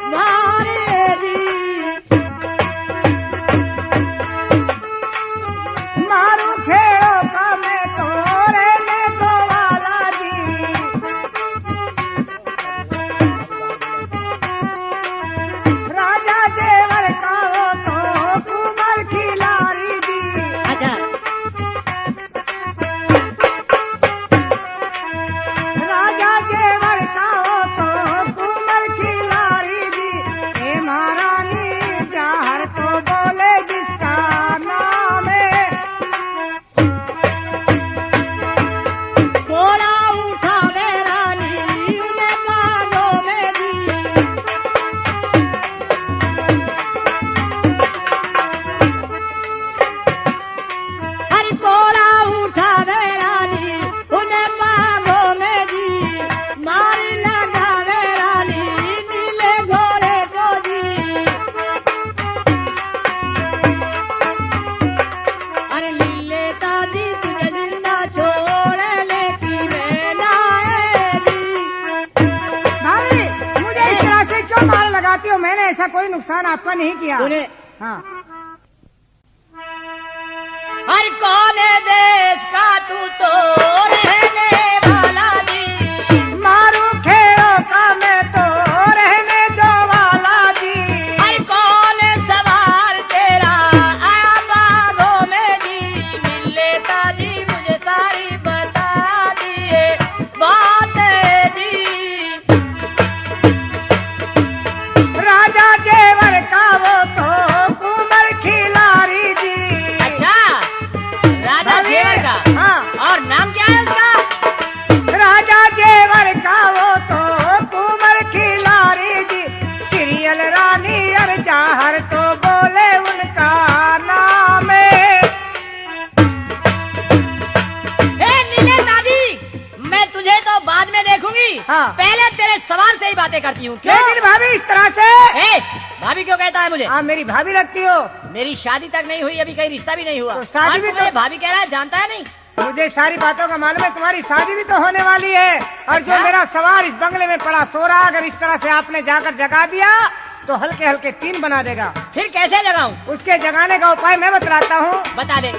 [SPEAKER 1] मारे जी।
[SPEAKER 3] मारू फेरो का मैं तोड़ने जो वाला जी। राजा जेवर का वो तो कुमार खिलाड़ी जी।
[SPEAKER 1] अच्छा,
[SPEAKER 3] राजा जेवर का वो तो कुमार खिलाड़ी जी। हे महारानी जहर तो बोले जिसका नाम है।
[SPEAKER 1] घोड़ा उठा वे रानी उन्हें मांगो मेरी। हर घोड़ा उठा वे रानी उन्हें मांगो मेरी। मार लगा वे रानी नीले घोड़े को जी। अरे नीले ताजी तुझे जिंदा छोड़ लेती मैं लाएगी।
[SPEAKER 3] भाभी, मुझे इस तरह से क्यों मार लगाती हो? मैंने ऐसा कोई नुकसान आपका नहीं किया।
[SPEAKER 1] उन्हें
[SPEAKER 3] हाँ,
[SPEAKER 1] हर कौन देश का तू तो रहने वाला जी।
[SPEAKER 3] मारू खेड़ो का मैं तो रहने जो वाला जी।
[SPEAKER 1] हर कौन सवार तेरा आया बागों में जी। मिल लेता जी मुझे सारी बता दिए बात जी।
[SPEAKER 3] राजा जेवर का वो तो कुमार खिलाड़ी जी।
[SPEAKER 1] अच्छा, राजा जेवर का।
[SPEAKER 3] हाँ,
[SPEAKER 1] और नाम क्या है उसका?
[SPEAKER 3] राजा जेवर का वो तो कुमार खिलाड़ी जी। सीरियल रानी और जहर तो बोले उनका नाम है।
[SPEAKER 1] हे नीले दादी, मैं तुझे तो बाद में देखूंगी।
[SPEAKER 3] हाँ।
[SPEAKER 1] पहले तेरे सवाल से ही बातें करती हूँ। क्यों?
[SPEAKER 3] लेकिन भाभी इस तरह से
[SPEAKER 1] हे, भाभी क्यों कहता है मुझे?
[SPEAKER 3] आप मेरी भाभी लगती हो।
[SPEAKER 1] मेरी शादी तक नहीं हुई, अभी कहीं रिश्ता भी नहीं हुआ।
[SPEAKER 3] तो शादी
[SPEAKER 1] और
[SPEAKER 3] भी
[SPEAKER 1] तू मुझे
[SPEAKER 3] तो-
[SPEAKER 1] भाभी कह रहा है, जानता है नहीं?
[SPEAKER 3] मुझे सारी बातों का मालूम है। तुम्हारी शादी भी तो होने वाली है। और जो
[SPEAKER 1] अच्छा?
[SPEAKER 3] मेरा सवार इस बंगले में पड़ा सो रहा, अगर इस तरह से आपने जाकर जगा दिया तो हल्के हल्के 3 बना देगा।
[SPEAKER 1] फिर कैसे लगाऊं?
[SPEAKER 3] उसके जगाने का उपाय मैं बतलाता हूँ।
[SPEAKER 1] बता दे।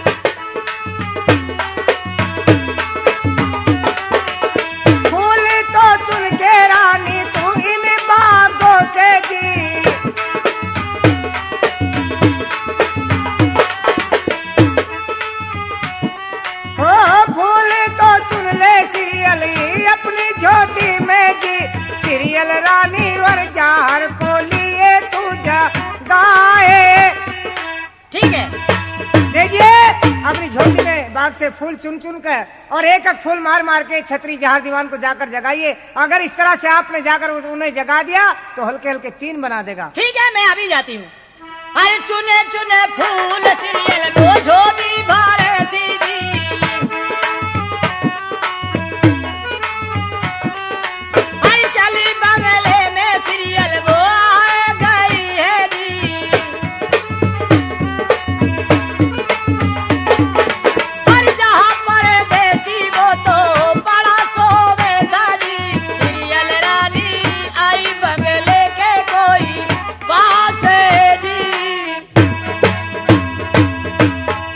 [SPEAKER 1] ठीक है।
[SPEAKER 2] देखिए अपनी झोली में बाग से फूल चुन चुन कर और एक एक फूल मार मार के छतरी जहार दीवान को जाकर जगाइए। अगर इस तरह से आपने जाकर उन्हें जगा दिया तो हल्के हल्के 3 बना देगा।
[SPEAKER 1] ठीक है, मैं अभी जाती हूँ। अरे चुने चुने फूल सीरियल वो झोली भरे दीदी, अरे चली बंगले में सीरियल वो आ गई है जी। अरे जहाँ परदेसी वो तो बड़ा सोवेगा जी, सीरियल रानी आई बंगले के कोई पास है जी।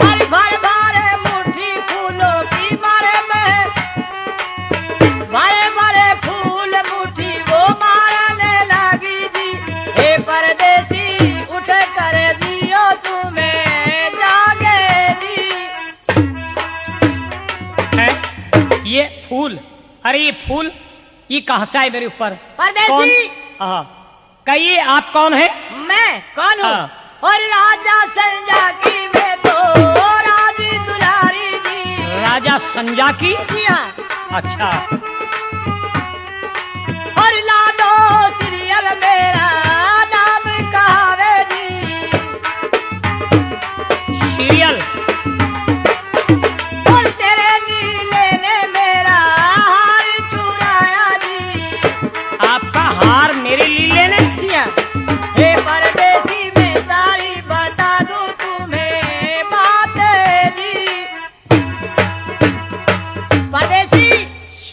[SPEAKER 1] अरे भर भरे मुट्ठी फूलों की मारे में, भरे भरे फूल मुट्ठी वो मारने लगी जी। हे परदेसी उठ कर दियो तुम्हें जागे जी।
[SPEAKER 2] ये फूल, अरे ये फूल ये कहाँ से आए मेरे ऊपर?
[SPEAKER 1] परदेसी
[SPEAKER 2] कहिए आप कौन है?
[SPEAKER 1] मैं कौन हूँ?
[SPEAKER 2] हाँ।
[SPEAKER 1] और राजा संजा की मैं तो राजी दुलारी जी।
[SPEAKER 2] राजा संजा की?
[SPEAKER 1] जी हाँ।
[SPEAKER 2] अच्छा,
[SPEAKER 1] और लाडो सीरियल मेरा नाम कहावे जी।
[SPEAKER 2] सीरियल?
[SPEAKER 1] और तेरे नीले ने मेरा हार चुराया जी।
[SPEAKER 2] आपका हार मेरे लीले ने?
[SPEAKER 1] जी हाँ। हे परदेसी मैं सारी बता दूं तुम्हें बातें जी। परदेसी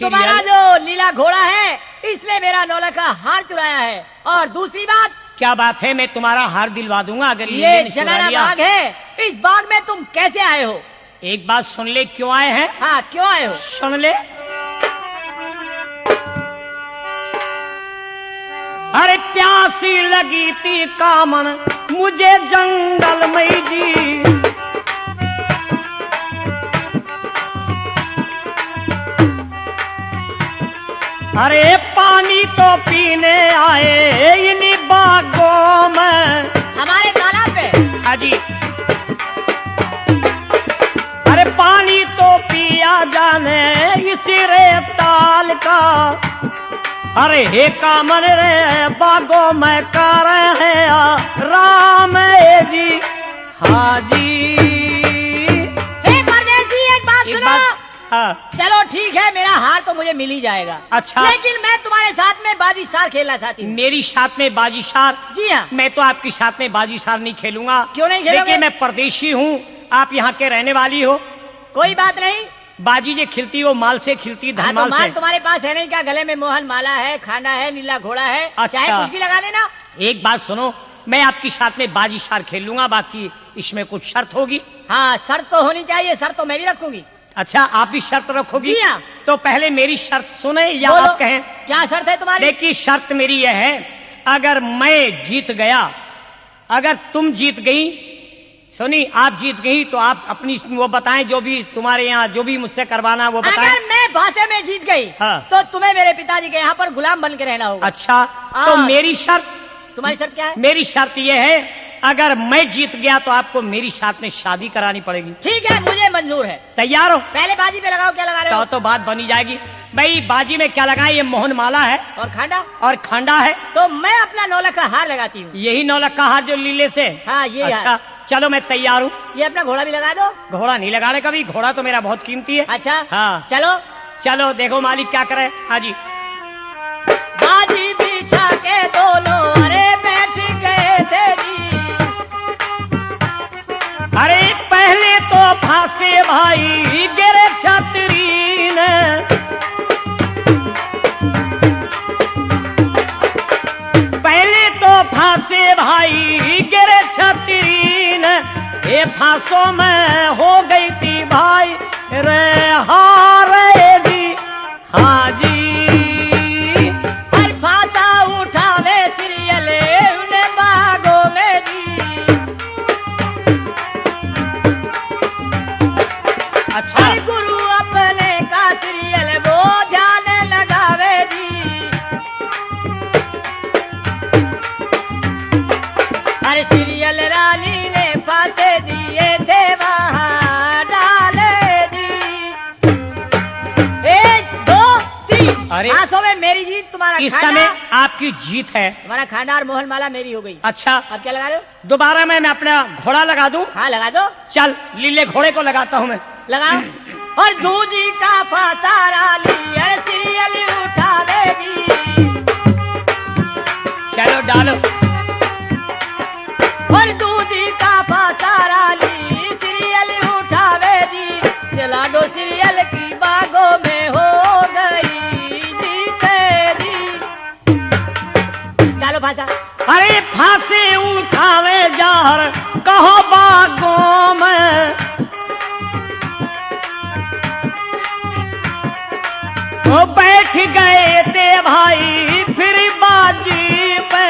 [SPEAKER 1] तुम्हारा जो नीला घोड़ा है इसने मेरा नौलखा हार चुराया है। और दूसरी बात,
[SPEAKER 2] क्या बात है? मैं तुम्हारा हार दिलवा दूंगा अगर लीले
[SPEAKER 1] ये
[SPEAKER 2] ने चुरा
[SPEAKER 1] जनाना
[SPEAKER 2] लिया।
[SPEAKER 1] बाग है, इस बाग में तुम कैसे आए हो?
[SPEAKER 2] एक बात सुन ले, क्यों आए हैं?
[SPEAKER 1] हाँ, क्यों आए हो?
[SPEAKER 2] सुन ले। अरे प्यासी लगी थी कामन मुझे जंगल में जी, अरे पानी तो पीने आए इन्हीं बागों में।
[SPEAKER 1] हमारे तालाब पे?
[SPEAKER 2] हाँ जी। अरे पानी तो पिया जाने इसी रेताल का, अरे हे कामन रे बागों में कर रहे राम जी। हाँ जी।
[SPEAKER 1] हे परदेसी एक बात सुनो।
[SPEAKER 2] हाँ।
[SPEAKER 1] चलो ठीक है, मेरा हार तो मुझे मिल ही जाएगा।
[SPEAKER 2] अच्छा।
[SPEAKER 1] लेकिन मैं तुम्हारे साथ में बाजी सार खेलना चाहती हूँ।
[SPEAKER 2] मेरी साथ में बाजी सार?
[SPEAKER 1] जी हाँ।
[SPEAKER 2] मैं तो आपकी साथ में बाजी सार नहीं खेलूंगा।
[SPEAKER 1] क्यों नहीं खेलोगे?
[SPEAKER 2] देखिए मैं परदेशी हूँ, आप यहाँ के रहने वाली हो।
[SPEAKER 1] कोई बात नहीं।
[SPEAKER 2] बाजी जो खिलती वो माल से खिलती,
[SPEAKER 1] हाँ, तो
[SPEAKER 2] धनमाल
[SPEAKER 1] माल
[SPEAKER 2] से।
[SPEAKER 1] तुम्हारे पास है नहीं क्या? गले में मोहन माला है, खाना है, नीला घोड़ा है,
[SPEAKER 2] अच्छा।
[SPEAKER 1] चाहे कुछ भी लगा देना।
[SPEAKER 2] एक बात सुनो, मैं आपकी साथ में बाजी सार खेलूंगा, बाकी इसमें कुछ शर्त होगी।
[SPEAKER 1] हाँ, शर्त तो होनी चाहिए, शर्त तो मैं भी रखूंगी।
[SPEAKER 2] अच्छा, आप भी शर्त रखोगी?
[SPEAKER 1] जी हाँ।
[SPEAKER 2] तो पहले मेरी शर्त सुने या
[SPEAKER 1] बोलो,
[SPEAKER 2] आप कहें?
[SPEAKER 1] क्या शर्त है तुम्हारी?
[SPEAKER 2] देखिए शर्त मेरी यह है, अगर मैं जीत गया, अगर तुम जीत गई, सुनी आप जीत गई तो आप अपनी वो बताएं, जो भी तुम्हारे यहाँ जो भी मुझसे करवाना वो बताएं।
[SPEAKER 1] अगर मैं भाषे में जीत गई
[SPEAKER 2] हाँ।
[SPEAKER 1] तो तुम्हें मेरे पिताजी के यहाँ पर गुलाम बन के रहना होगा।
[SPEAKER 2] अच्छा, तो मेरी शर्त?
[SPEAKER 1] तुम्हारी शर्त क्या है?
[SPEAKER 2] मेरी शर्त यह है, अगर मैं जीत गया तो आपको मेरी साथ में शादी करानी पड़ेगी।
[SPEAKER 1] ठीक है, मुझे मंजूर है।
[SPEAKER 2] तैयार हो?
[SPEAKER 1] पहले बाजी पे लगाओ, क्या लगा रहे हो?
[SPEAKER 2] तो बात बनी जाएगी। भाई बाजी में क्या लगाए? ये मोहन माला है
[SPEAKER 1] और खांडा
[SPEAKER 2] और खंडा है।
[SPEAKER 1] तो मैं अपना 9 लाख का हार लगाती हूँ।
[SPEAKER 2] यही 9 लाख का हार जो लीले से?
[SPEAKER 1] हाँ, ये
[SPEAKER 2] अच्छा
[SPEAKER 1] हार।
[SPEAKER 2] चलो मैं तैयार हूँ।
[SPEAKER 1] ये अपना घोड़ा भी लगा दो।
[SPEAKER 2] घोड़ा नहीं लगाने कभी, घोड़ा तो मेरा बहुत कीमती है।
[SPEAKER 1] अच्छा
[SPEAKER 2] हाँ।
[SPEAKER 1] चलो
[SPEAKER 2] चलो देखो मालिक क्या करे। हाँ जी।
[SPEAKER 1] बाजी बिछा के दोनों अरे बैठ गए थे जी।
[SPEAKER 2] अरे पहले तो फांसे भाई गिरे छतरी ने, पहले तो फांसे भाई गिरे छतरी ने, ये फांसों में हो गई थी भाई रे हारे जी। हाँ जी।
[SPEAKER 1] हर फांसा उठावे सीरियल उन्हें बागों में जी।
[SPEAKER 2] अच्छा।
[SPEAKER 1] हर गुरु अपने का सीरियल वो ध्यान लगावे जी। हर सीरियल रानी ने फांसी फांसे दिए थे वहाँ डाले जी। 1 2 3।
[SPEAKER 2] अरे!
[SPEAKER 1] हाथों में मेरी जीत, तुम्हारा
[SPEAKER 2] इस
[SPEAKER 1] खाना,
[SPEAKER 2] समय आपकी जीत है।
[SPEAKER 1] तुम्हारा खाना और मोहनमाला मेरी हो गई।
[SPEAKER 2] अच्छा,
[SPEAKER 1] अब क्या लगा रहे हो?
[SPEAKER 2] दोबारा मैं अपना घोड़ा लगा दूं?
[SPEAKER 1] हाँ लगा दो,
[SPEAKER 2] चल लीले घोड़े को लगाता हूँ मैं।
[SPEAKER 1] लगाओ। और दूजी का फासारा लिया सीरियल उठावे जी।
[SPEAKER 2] चलो डालो।
[SPEAKER 1] और दूजी का फासारा ली सीरियल उठावे जी। चलाडो सीरियल की बागों में हो गई जीते जी। डालो फांसा।
[SPEAKER 2] अरे फांसे उठावे जार कहो बागों में, वो बैठ गए थे भाई फिर बाजी पे।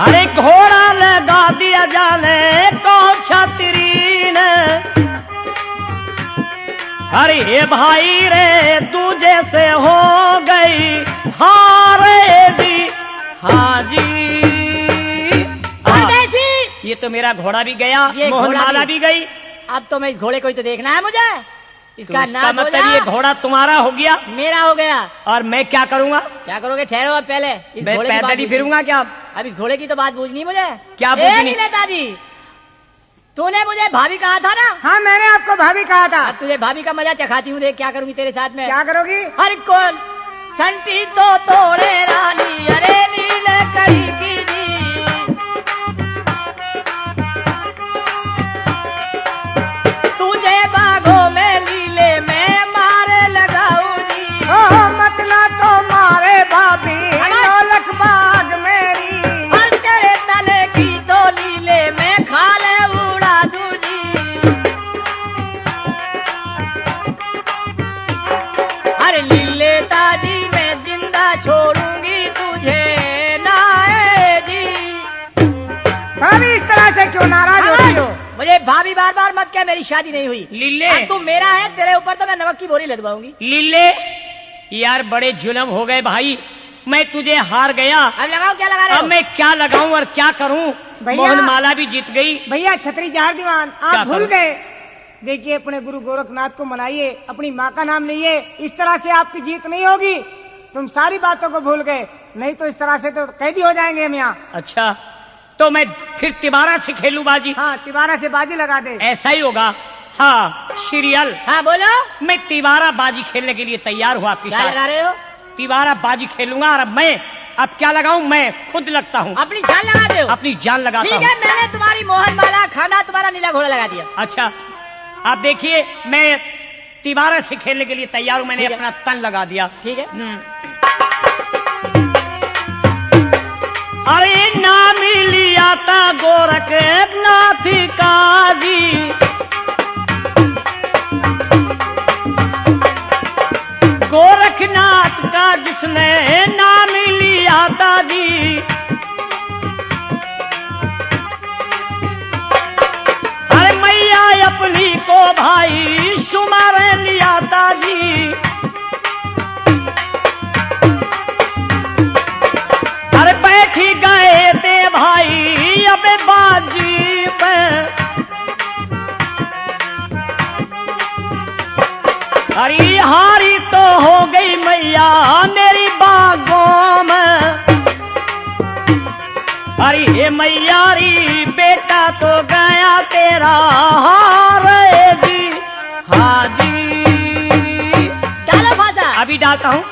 [SPEAKER 2] अरे घोड़ा लगा दिया जाने कौन छतरी ने। अरे ये भाई रे तू जैसे हो गई हारे जी। हाँ जी।
[SPEAKER 1] परदेसी,
[SPEAKER 2] ये तो मेरा घोड़ा भी गया,
[SPEAKER 1] ये
[SPEAKER 2] मोहनमाला
[SPEAKER 1] घोड़ा
[SPEAKER 2] भी गई।
[SPEAKER 1] अब तो मैं इस घोड़े को ही तो देखना है मुझे।
[SPEAKER 2] तो
[SPEAKER 1] इसका
[SPEAKER 2] इसका
[SPEAKER 1] नाम
[SPEAKER 2] मतलब ये घोड़ा तुम्हारा हो गया
[SPEAKER 1] मेरा हो गया।
[SPEAKER 2] और मैं क्या करूंगा?
[SPEAKER 1] क्या करोगे? ठहरो अब पहले इस
[SPEAKER 2] मैं
[SPEAKER 1] घोड़े की बात
[SPEAKER 2] पैदल ही
[SPEAKER 1] पूछनी।
[SPEAKER 2] फिरूंगा क्या?
[SPEAKER 1] अब इस घोड़े की तो बात पूछनी मुझे।
[SPEAKER 2] क्या
[SPEAKER 1] ए,
[SPEAKER 2] पूछनी?
[SPEAKER 1] नीलेता जी, तूने मुझे भाभी कहा था ना?
[SPEAKER 3] हाँ मैंने आपको भाभी कहा था।
[SPEAKER 1] अब तुझे भाभी का मजा चखाती हूँ, देख क्या करूंगी तेरे साथ में।
[SPEAKER 3] क्या करोगी?
[SPEAKER 1] हर कौन संटी तो तोड़े रानी, अरे नीले कड़ी की जी। तुझे बागों में नीले में मारे लगाऊ जी।
[SPEAKER 3] ओ मतला तो मारे भाभी दौलत बाग मेरी।
[SPEAKER 1] और तेरे तले की तो नीले में खाले उड़ा दूं जी। अरे लीले ताजी मैं जिंदा छोड़ूंगी तुझे नाए जी।
[SPEAKER 3] भाभी इस तरह से क्यों नाराज होती हो?
[SPEAKER 1] मुझे भाभी बार बार मत क्या, मेरी शादी नहीं हुई।
[SPEAKER 2] लीले,
[SPEAKER 1] अब तू मेरा है, तेरे ऊपर तो मैं नमक की बोरी लदवाऊंगी।
[SPEAKER 2] लीले यार बड़े जुल्म हो गए भाई, मैं तुझे हार गया।
[SPEAKER 1] अब लगाओ, क्या लगा रहे
[SPEAKER 2] अब
[SPEAKER 1] हो?
[SPEAKER 2] मैं क्या लगाऊं और क्या करूं?
[SPEAKER 3] भैया।
[SPEAKER 2] मोहनमाला भी जीत गई।
[SPEAKER 3] भैया छतरी जहार दीवान
[SPEAKER 2] क्या
[SPEAKER 3] आप भूल
[SPEAKER 2] करूं?
[SPEAKER 3] गए। देखिए अपने गुरु गोरखनाथ को मनाइए, अपनी माँ का नाम लीजिए। इस तरह से आपकी जीत नहीं होगी। तुम सारी बातों को भूल गए, नहीं तो इस तरह से तो कैदी हो जाएंगे हम यहाँ।
[SPEAKER 2] अच्छा, तो मैं फिर तिबारा से खेलूं बाजी?
[SPEAKER 3] हाँ तिबारा से बाजी लगा दे।
[SPEAKER 2] ऐसा ही होगा। हाँ सीरियल,
[SPEAKER 1] हाँ बोलो,
[SPEAKER 2] मैं तिबारा बाजी खेलने के लिए तैयार हूँ आपके
[SPEAKER 1] क्या लगा
[SPEAKER 2] साथ।
[SPEAKER 1] रहे हो?
[SPEAKER 2] तिबारा बाजी खेलूंगा और अब क्या लगाऊं? मैं खुद लगता हूँ,
[SPEAKER 1] अपनी जान लगा दे।
[SPEAKER 2] अपनी जान लगाता
[SPEAKER 1] ठीक
[SPEAKER 2] हूँ।
[SPEAKER 1] है, मैंने तुम्हारी मोहनमाला खाना, तुम्हारा नीला घोड़ा लगा दिया।
[SPEAKER 2] अच्छा, आप देखिए मैं तिबारा से खेलने के लिए तैयार हूँ। मैंने
[SPEAKER 1] ठीक है।
[SPEAKER 2] अपना तन लगा दिया।
[SPEAKER 1] ठीक है।
[SPEAKER 2] अरे नाम लिया था गोरखनाथ का जी। गोरखनाथ का जिसने नाम लिया था जी। अरे मैया अपनी को भाई सुमार लिया था जी। अरे बैठी गए थे भाई अब बाजी पे। अरे हारी तो हो गई मैया मेरी बागों में। अरे हे मैयारी बेटा तो गया तेरा हारे जी। हाँ जी,
[SPEAKER 1] डालो फांसा।
[SPEAKER 2] अभी डालता हूँ।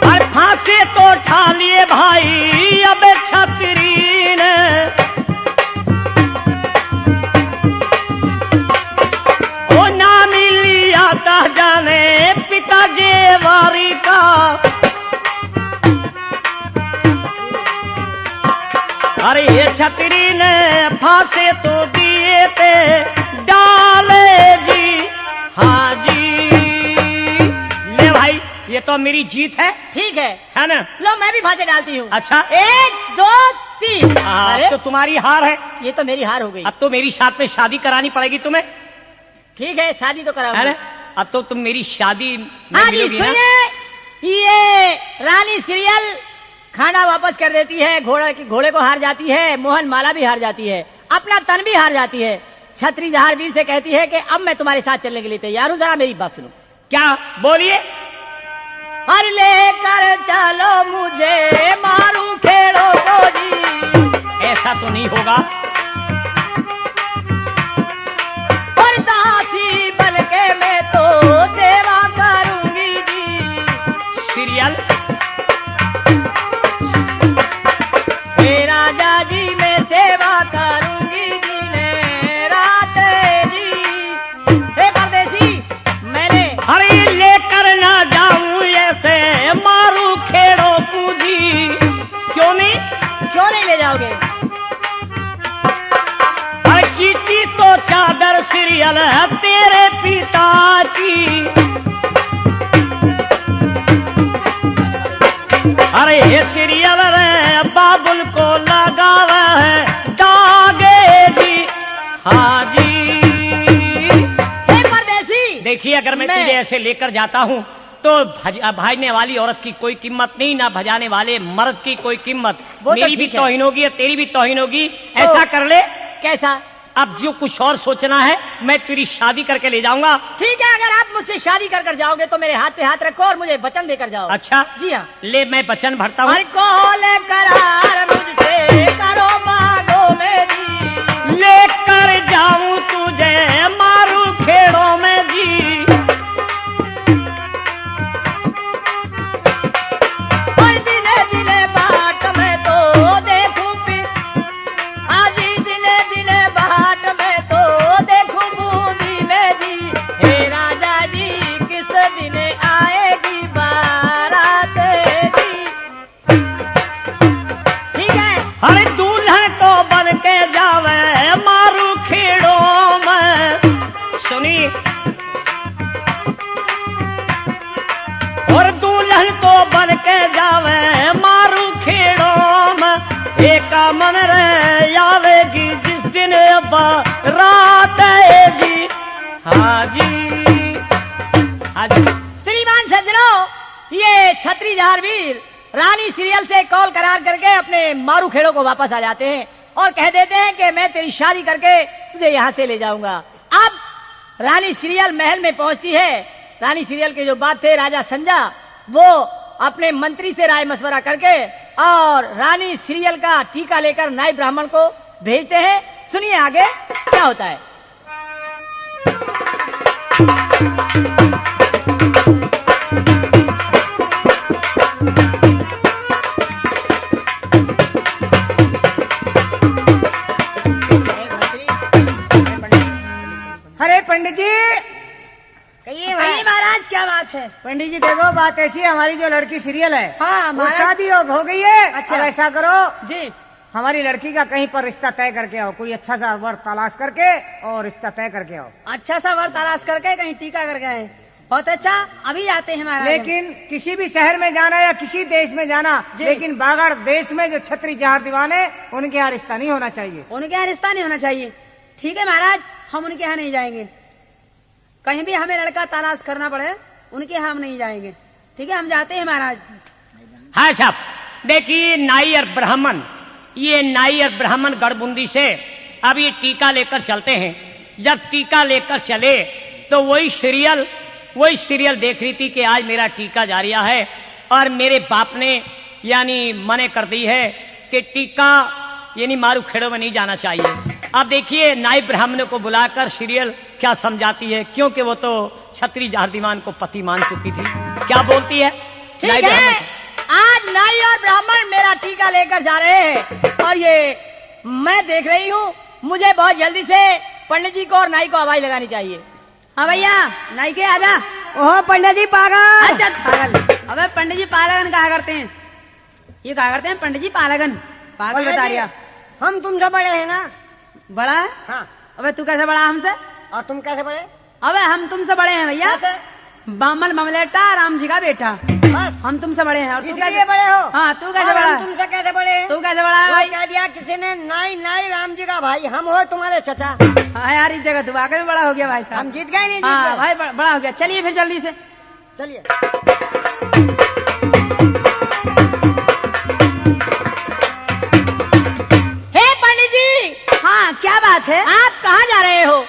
[SPEAKER 2] और फांसे तो ठा लिए भाई अब छतरी ने। ओ नाम लिया था जाने पिता जेवारी का। अरे ये छतरी ने फांसे तो दिए पे डाले जी। हाँ जी, ले भाई ये तो मेरी जीत है
[SPEAKER 1] ठीक है,
[SPEAKER 2] ना?
[SPEAKER 1] लो मैं भी फांसे डालती हूँ।
[SPEAKER 2] अच्छा,
[SPEAKER 1] 1 2 3।
[SPEAKER 2] हाँ,
[SPEAKER 1] अरे
[SPEAKER 2] तो तुम्हारी हार है।
[SPEAKER 1] ये तो मेरी हार हो गई।
[SPEAKER 2] अब तो मेरी साथ में शादी करानी पड़ेगी तुम्हें।
[SPEAKER 1] ठीक है, शादी तो
[SPEAKER 2] है ना?
[SPEAKER 1] कराओ।
[SPEAKER 2] अब तो तुम मेरी शादी में
[SPEAKER 1] हाँ जी,
[SPEAKER 2] मिलोगी ना?
[SPEAKER 1] सुनिए, ये रानी सीरियल खाना वापस कर देती है, घोड़े को हार जाती है, मोहन माला भी हार जाती है, अपना तन भी हार जाती है। छत्री जहारवीर से कहती है कि अब मैं तुम्हारे साथ चलने के लिए तैयार हूँ, जरा मेरी बात सुनो।
[SPEAKER 2] क्या बोलिए?
[SPEAKER 1] हर लेकर चलो मुझे मारू खेड़ो को जी,
[SPEAKER 2] ऐसा तो नहीं होगा।
[SPEAKER 1] और दासी बन के मैं तो सेवा करूंगी जी।
[SPEAKER 2] सीरियल
[SPEAKER 1] हे राजा जी मैं सेवा करूंगी दिन रात जी। हे परदेसी, मैंने
[SPEAKER 2] अरे लेकर ना जाऊं ऐसे मारू खेड़ो पूजी, क्यों नहीं?
[SPEAKER 1] क्यों नहीं ले जाओगे?
[SPEAKER 2] अरे चीटी तो चादर सीरियल है तेरे पिता की। अरे ये सीरियल रे बाबुल को लगावा है दागे जी। हाँ जी,
[SPEAKER 1] हे परदेसी,
[SPEAKER 2] देखिए अगर मैं
[SPEAKER 1] मैं-
[SPEAKER 2] तुझे ऐसे लेकर जाता हूँ तो भाजने वाली औरत की कोई कीमत नहीं, ना भजाने वाले मर्द की कोई कीमत।
[SPEAKER 1] वो तो
[SPEAKER 2] मेरी भी
[SPEAKER 1] ठीक है।
[SPEAKER 2] तौहीन होगी और तेरी भी तौहीन होगी। ऐसा कर ले,
[SPEAKER 1] कैसा?
[SPEAKER 2] अब जो कुछ और सोचना है मैं तेरी शादी करके ले जाऊंगा।
[SPEAKER 1] ठीक है, अगर आप मुझसे शादी कर जाओगे तो मेरे हाथ पे हाथ रखो और मुझे वचन देकर जाओ।
[SPEAKER 2] अच्छा
[SPEAKER 1] जी हाँ।
[SPEAKER 2] ले, मैं वचन भरता हूँ।
[SPEAKER 1] हर कॉल करार मुझसे करो मांगो मेरी।
[SPEAKER 2] लेकर जाऊं तुझे मारू खेड़ों में जी।
[SPEAKER 1] और दिने दिने बाट में तो देखूं फिर, आजी दिने दिने बाट में तो देखूं बूंदी में जी। हे राजा जी किस दिन आएगी बारात जी। ठीक है,
[SPEAKER 2] अरे दूल्हन तो बन के जावे मारू खेड़ों में। सुनी, और दुल्हन तो बन के जावे मारू खेड़ों में। एक मन रे आवेगी जिस दिन रात है जी। हाँ जी, हाँ जी।
[SPEAKER 1] श्रीमान सज्जनों, ये छत्री जहारवीर रानी सीरियल से कॉल करार करके अपने मारू खेड़ों को वापस आ जाते हैं और कह देते हैं कि मैं तेरी शादी करके तुझे यहाँ से ले जाऊंगा। अब रानी सीरियल महल में पहुंचती है। रानी सीरियल के जो बात थे राजा संजा, वो अपने मंत्री से राय मशवरा करके और रानी सीरियल का टीका लेकर नाई ब्राह्मण को भेजते हैं। सुनिए आगे क्या होता है।
[SPEAKER 3] अरे पंडित जी,
[SPEAKER 1] कहिए महाराज, क्या बात है?
[SPEAKER 3] पंडित जी देखो बात ऐसी है, हमारी जो लड़की सीरियल है
[SPEAKER 1] हाँ,
[SPEAKER 3] वो
[SPEAKER 1] महाराज।
[SPEAKER 3] शादी हो गई है।
[SPEAKER 1] अच्छा।
[SPEAKER 3] अब ऐसा करो,
[SPEAKER 1] जी,
[SPEAKER 3] हमारी लड़की का कहीं पर रिश्ता तय करके आओ, कोई अच्छा सा वर तलाश करके और रिश्ता तय करके आओ।
[SPEAKER 1] अच्छा सा वर तलाश करके कहीं टीका कर गए। बहुत अच्छा, अभी जाते हैं महाराज।
[SPEAKER 3] लेकिन किसी भी शहर में जाना या किसी देश में जाना,
[SPEAKER 1] जी।
[SPEAKER 3] लेकिन बागड़ देश में जो छत्री जहार दीवान है उनके यहाँ रिश्ता नहीं होना चाहिए।
[SPEAKER 1] उनके यहाँ रिश्ता नहीं होना चाहिए। ठीक है महाराज, हम उनके यहाँ नहीं जाएंगे। कहीं भी हमें लड़का तलाश करना पड़े, उनके यहाँ हम नहीं जाएंगे। ठीक है, हम जाते हैं महाराज।
[SPEAKER 2] हाँ साहब, देखिए नाई और ब्राह्मण, ये नाई और ब्राह्मण गढ़बुंदी से अब ये टीका लेकर चलते हैं। जब टीका लेकर चले तो वही सीरियल देख रही थी कि आज मेरा टीका जारिया है और मेरे बाप ने यानी मने कर दी है कि टीका यानी मारू खेड़ों में नहीं जाना चाहिए। अब देखिए नाई ब्राह्मणों को बुलाकर सीरियल क्या समझाती है, क्योंकि वो तो छत्री जहार दीवान को पति मान चुकी थी। क्या बोलती है?
[SPEAKER 1] ठीक
[SPEAKER 2] नाई
[SPEAKER 1] है,
[SPEAKER 2] ब्राह्मण
[SPEAKER 1] आज नाई और ब्राह्मण मेरा टीका लेकर जा रहे हैं और ये मैं देख रही हूँ, मुझे बहुत जल्दी से पंडित जी को और नाई को आवाज लगानी चाहिए। हाँ भैया, नाई के आजा।
[SPEAKER 3] ओह पंडित जी पागल।
[SPEAKER 1] अच्छा पागल, अबे पंडित जी पागलगन कहा करते हैं? ये कहा करते हैं पंडित जी पागलगन। पागल बता रिया।
[SPEAKER 3] हम तुमसे बड़े हैं ना।
[SPEAKER 1] बड़ा है?
[SPEAKER 3] हाँ।
[SPEAKER 1] अबे तू कैसे बड़ा हमसे?
[SPEAKER 3] और तुम कैसे बड़े?
[SPEAKER 1] अबे हम तुमसे बड़े हैं भैया। बामन ममलेटा राम जी का बेटा।
[SPEAKER 4] हम तुमसे बड़े हैं। और तू
[SPEAKER 1] इसलिए
[SPEAKER 4] कैसे
[SPEAKER 1] बड़े हो?
[SPEAKER 4] हाँ, तू कैसे
[SPEAKER 1] और
[SPEAKER 4] बड़ा
[SPEAKER 1] हम
[SPEAKER 4] है?
[SPEAKER 1] तुमसे कैसे बड़े हैं?
[SPEAKER 4] तू कैसे बड़ा है
[SPEAKER 1] वो
[SPEAKER 4] भाई?
[SPEAKER 1] कह दिया किसी ने, नाई नाई राम जी का भाई, हम हो तुम्हारे चचा।
[SPEAKER 4] हाँ यार, इस जगह तू वाकई में बड़ा हो गया भाई साहब।
[SPEAKER 1] हम जीत गए नहीं जीत
[SPEAKER 4] हाँ
[SPEAKER 1] गए?
[SPEAKER 4] भाई, बड़ा हो गया। चलिए फिर जल्दी से।
[SPEAKER 1] चलिए। हे पंडित जी,
[SPEAKER 4] हाँ, क्या बात है?
[SPEAKER 1] आप कहाँ जा रहे हो?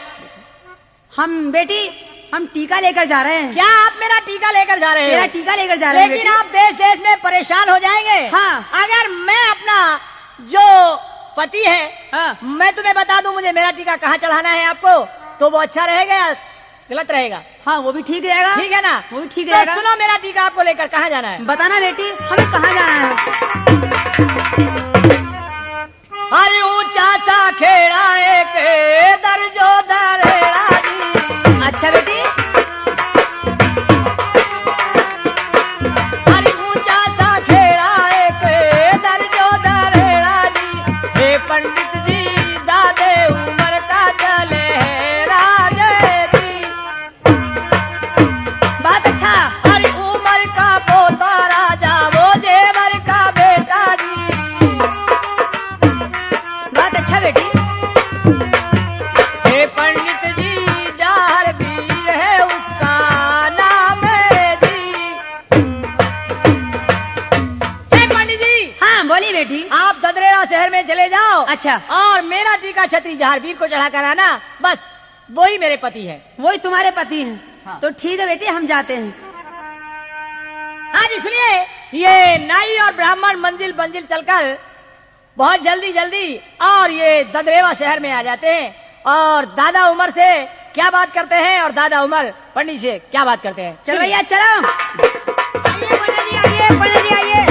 [SPEAKER 4] हम बेटी, हम टीका लेकर जा रहे हैं।
[SPEAKER 1] क्या आप मेरा टीका लेकर जा रहे
[SPEAKER 4] तेरा
[SPEAKER 1] हो?
[SPEAKER 4] टीका लेकर जा रहे हैं
[SPEAKER 1] लेकिन
[SPEAKER 4] बेटी।
[SPEAKER 1] आप देश देश में परेशान हो जाएंगे।
[SPEAKER 4] हाँ।
[SPEAKER 1] अगर मैं अपना जो पति है,
[SPEAKER 4] हाँ।
[SPEAKER 1] मैं तुम्हें बता दूं मुझे मेरा टीका कहाँ चढ़ाना है आपको, तो वो अच्छा रहेगा या गलत रहेगा?
[SPEAKER 4] हाँ, वो भी ठीक रहेगा।
[SPEAKER 1] ठीक है ना?
[SPEAKER 4] वो भी ठीक
[SPEAKER 1] तो
[SPEAKER 4] रहेगा।
[SPEAKER 1] सुनो, मेरा टीका आपको लेकर कहाँ जाना है?
[SPEAKER 4] बताना बेटी, हमें कहाँ जाना है?
[SPEAKER 1] अरे ऊंचा सा खेड़ा एक दर्जो दरेड़ा जी।
[SPEAKER 4] अच्छा बेटी।
[SPEAKER 1] अरे ऊंचा सा खेड़ा एक दर्जो दरेड़ा जी। हे पंडित जी, दादे उम्र का चले है राजे जी।
[SPEAKER 4] बात अच्छा।
[SPEAKER 1] अरे उम्र का पोता राजा, वो जेवर का बेटा जी।
[SPEAKER 4] बात अच्छा बेटी।
[SPEAKER 1] हे पंडित जी, जार वीर है उसका नाम है जी। हे पंडित जी,
[SPEAKER 4] हाँ, बोली बेटी।
[SPEAKER 1] आप ददरेरा शहर में चले जाओ।
[SPEAKER 4] अच्छा।
[SPEAKER 1] और मेरा टीका छत्री जहारवीर को चढ़ा कर आना, बस वही मेरे पति है।
[SPEAKER 4] वही तुम्हारे पति हैं।
[SPEAKER 1] हाँ।
[SPEAKER 4] तो ठीक है बेटी, हम जाते हैं।
[SPEAKER 1] आज इसलिए ये नाई और ब्राह्मण मंजिल मंजिल चलकर बहुत जल्दी जल्दी और ये ददरेवा शहर में आ जाते हैं। और दादा उमर से क्या बात करते हैं और दादा उमर पंडित से क्या बात करते हैं?
[SPEAKER 4] चलो भैया, चलो।
[SPEAKER 1] आइए पंडित जी, आइए पंडित जी, आइए।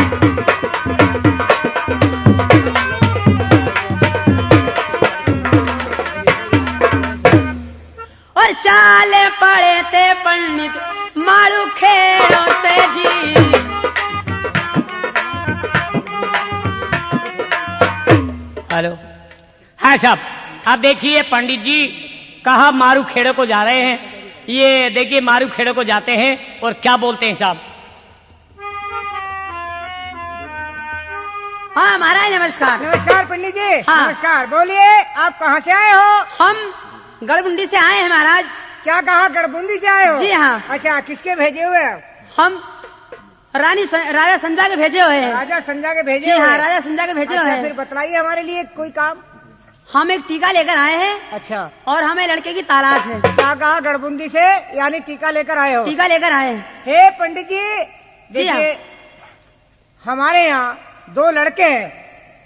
[SPEAKER 4] और चाले पड़े थे पंडित मारू खेड़ों से जी।
[SPEAKER 2] हेलो। हाँ साहब, आप देखिए पंडित जी कहाँ मारू खेड़े को जा रहे हैं। ये देखिए मारू खेड़े को जाते हैं और क्या बोलते हैं साहब।
[SPEAKER 4] हाँ महाराज, नमस्कार।
[SPEAKER 1] नमस्कार पंडित जी।
[SPEAKER 4] हाँ।
[SPEAKER 1] नमस्कार, बोलिए आप कहाँ से आए हो?
[SPEAKER 4] हम गढ़बुंडी से आए हैं महाराज।
[SPEAKER 1] क्या कहा, गढ़बुंदी से आए हो?
[SPEAKER 4] जी हाँ।
[SPEAKER 1] अच्छा, किसके भेजे हुए हो?
[SPEAKER 4] हम राजा संध्या के भेजे हुए हैं।
[SPEAKER 1] राजा संध्या के भेजे
[SPEAKER 4] जी
[SPEAKER 1] हुए?
[SPEAKER 4] हाँ, राजा संध्या के भेजे हुए
[SPEAKER 1] अच्छा, फिर
[SPEAKER 4] हैं।
[SPEAKER 1] बतलाइए हमारे लिए कोई काम।
[SPEAKER 4] हम एक टीका लेकर आए हैं
[SPEAKER 1] अच्छा,
[SPEAKER 4] और हमें लड़के की तलाश है।
[SPEAKER 1] क्या कहा, गढ़बुंदी से यानी टीका लेकर आए हो?
[SPEAKER 4] टीका लेकर आए हैं।
[SPEAKER 1] हे पंडित जी,
[SPEAKER 4] जी हाँ।
[SPEAKER 1] देखिए हमारे यहाँ दो लड़के हैं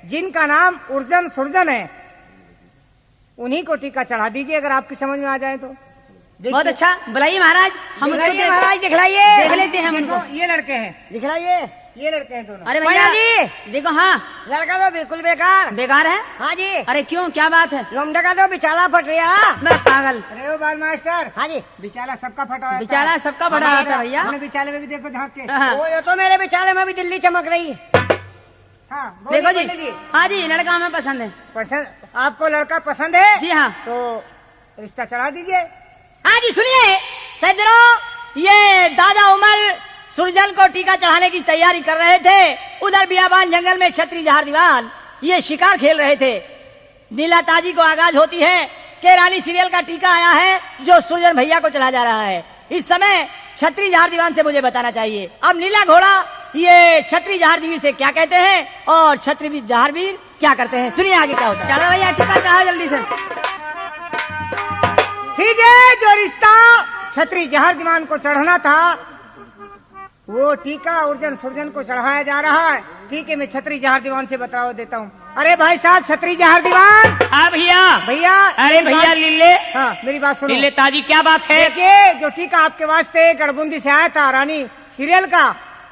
[SPEAKER 1] जिनका नाम उर्जन सुरजन है, उन्हीं को टीका चढ़ा दीजिए अगर आपकी समझ में आ जाए तो।
[SPEAKER 4] बहुत अच्छा, बुलाइए महाराज। हम उसको
[SPEAKER 1] दिखलाइए महाराज, दिखलाइए।
[SPEAKER 4] देख लेते हैं हम उनको।
[SPEAKER 1] ये लड़के हैं, दिखलाइए। ये लड़के हैं दोनों।
[SPEAKER 4] अरे भैया
[SPEAKER 1] जी,
[SPEAKER 4] देखो। हाँ,
[SPEAKER 1] लड़का तो बिल्कुल बेकार।
[SPEAKER 4] बेकार है।
[SPEAKER 1] हाँ जी।
[SPEAKER 4] अरे क्यों, क्या बात है?
[SPEAKER 1] लोमड़ा का तो बिचाला फट रहा।
[SPEAKER 4] मैं पागल।
[SPEAKER 1] अरे ओ बाल मास्टर। हाँ जी। बिचाला सबका फटा होता है।
[SPEAKER 4] बिचारा सबका फटा
[SPEAKER 1] हमारे
[SPEAKER 4] होता है भैया।
[SPEAKER 1] अपने बिचाले में भी देखो झाँक के।
[SPEAKER 4] हाँ।
[SPEAKER 1] वो ये तो मेरे बिचाले में भी दिल्ली चमक रही है। हाँ, बोलिए
[SPEAKER 4] देखो जी।
[SPEAKER 1] पंडित
[SPEAKER 4] हाँ जी, लड़का हमें पसंद है।
[SPEAKER 1] पसंद, आपको लड़का पसंद है?
[SPEAKER 4] जी हाँ।
[SPEAKER 1] तो रिश्ता चढ़ा दीजिए। हाँ जी, सुनिए सज्जनों, ये दादा उमर सुरजन को टीका चढ़ाने की तैयारी कर रहे थे। उधर बियाबान जंगल में छत्री जहार दीवान ये शिकार खेल रहे थे। नीला ताजी को आगाज होती है कि रानी सीरियल का टीका आया है जो सुरजन भैया को चढ़ा जा रहा है। इस समय छत्री जहार दीवान से मुझे बताना चाहिए, अब नीला घोड़ा ये छत्री जहारवीर से क्या कहते हैं और छत्री जहारवीर क्या करते हैं। सुनिए आगे क्या होता है।
[SPEAKER 4] चलो भैया, टीका चढ़ाओ जल्दी से।
[SPEAKER 1] ठीक है, जो रिश्ता छत्री जहर दीवान को चढ़ना था वो टीका उर्जन सुरजन को चढ़ाया जा रहा है। ठीक है, मैं छत्री जहर दीवान से बताओ देता हूँ। अरे भाई साहब, छत्री जहर दीवान।
[SPEAKER 2] हाँ भैया।
[SPEAKER 1] भैया,
[SPEAKER 2] अरे भैया लीले।
[SPEAKER 1] हाँ, मेरी बात सुनो।
[SPEAKER 2] लीले ताजी क्या बात है?
[SPEAKER 1] देखिए, जो टीका आपके वास्ते गढ़बुंदी से आया था रानी सीरियल का,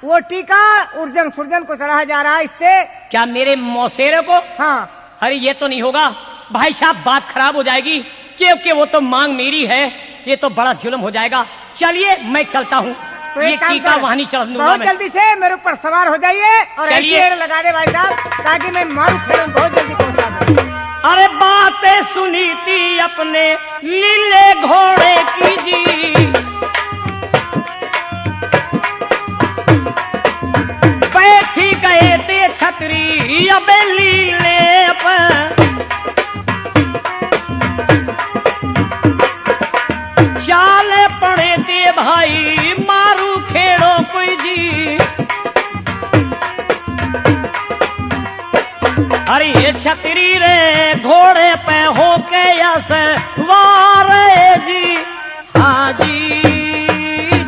[SPEAKER 1] वो टीका उर्जन सुरजन को चढ़ाया जा रहा है। इससे
[SPEAKER 2] क्या मेरे मौसेरे को?
[SPEAKER 1] हाँ।
[SPEAKER 2] अरे ये तो नहीं होगा भाई साहब, बात खराब हो जाएगी क्योंकि वो तो मांग मेरी है। ये तो बड़ा जुल्म हो जाएगा। चलिए मैं चलता हूँ,
[SPEAKER 1] तो
[SPEAKER 2] ये
[SPEAKER 1] एक काम
[SPEAKER 2] टीका
[SPEAKER 1] कर,
[SPEAKER 2] वहाँ नहीं चढ़ दूंगा
[SPEAKER 1] बहुत
[SPEAKER 2] मैं।
[SPEAKER 1] जल्दी से मेरे ऊपर सवार हो जाइए और ऐसी
[SPEAKER 2] चलिए।
[SPEAKER 1] एड़ लगा दे भाई साहब, ताकि मैं मारू खेल बहुत जल्दी पहुँचा दूँ।
[SPEAKER 2] अरे बातें सुनी थी अपने लीले घोड़े की जी, पड़े ते भाई मारू खेड़ो कोई जी। अरे ये छतरी रे घोड़े पे होके यस वारे जी। हाँ जी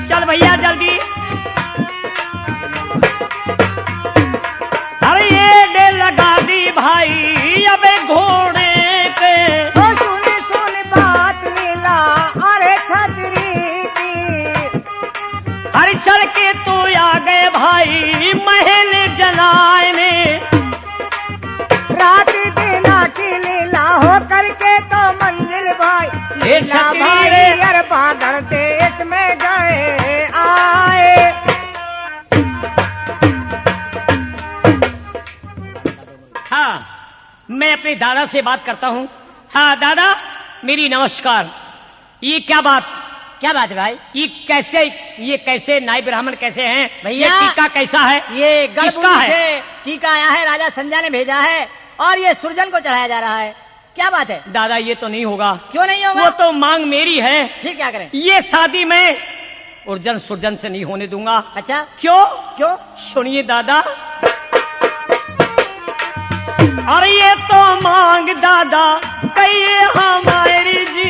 [SPEAKER 2] चल भैया जल्दी। अरे ये डे लगा दी भाई अबे घोड़े पे।
[SPEAKER 3] ओ सुन बात मिला अरे छतरी की।
[SPEAKER 2] अरे चढ़ के तो आ गए भाई महल जलाने।
[SPEAKER 3] रात दिन की लीला हो करके तो मंजिल भाई
[SPEAKER 2] ये छतरी रे
[SPEAKER 3] अरबा घर देश में गए आए।
[SPEAKER 2] हाँ मैं अपने दादा से बात करता हूँ। हाँ दादा मेरी नमस्कार। ये क्या बात है भाई? ये कैसे नाई ब्राह्मण कैसे हैं
[SPEAKER 1] भैया?
[SPEAKER 2] ये टीका कैसा है?
[SPEAKER 1] ये
[SPEAKER 2] किसका
[SPEAKER 1] गढ़बुंदी
[SPEAKER 2] है?
[SPEAKER 1] से टीका आया है, राजा संजय ने भेजा है और ये सुरजन को चढ़ाया जा रहा है। क्या बात है?
[SPEAKER 2] दादा ये तो नहीं होगा।
[SPEAKER 1] क्यों नहीं होगा?
[SPEAKER 2] वो तो मांग मेरी है।
[SPEAKER 1] फिर क्या करें?
[SPEAKER 2] ये शादी में उर्जन सुरजन से नहीं होने दूंगा।
[SPEAKER 1] अच्छा
[SPEAKER 2] क्यों? सुनिए दादा। और ये तो मांग दादा कहिए हमारी जी।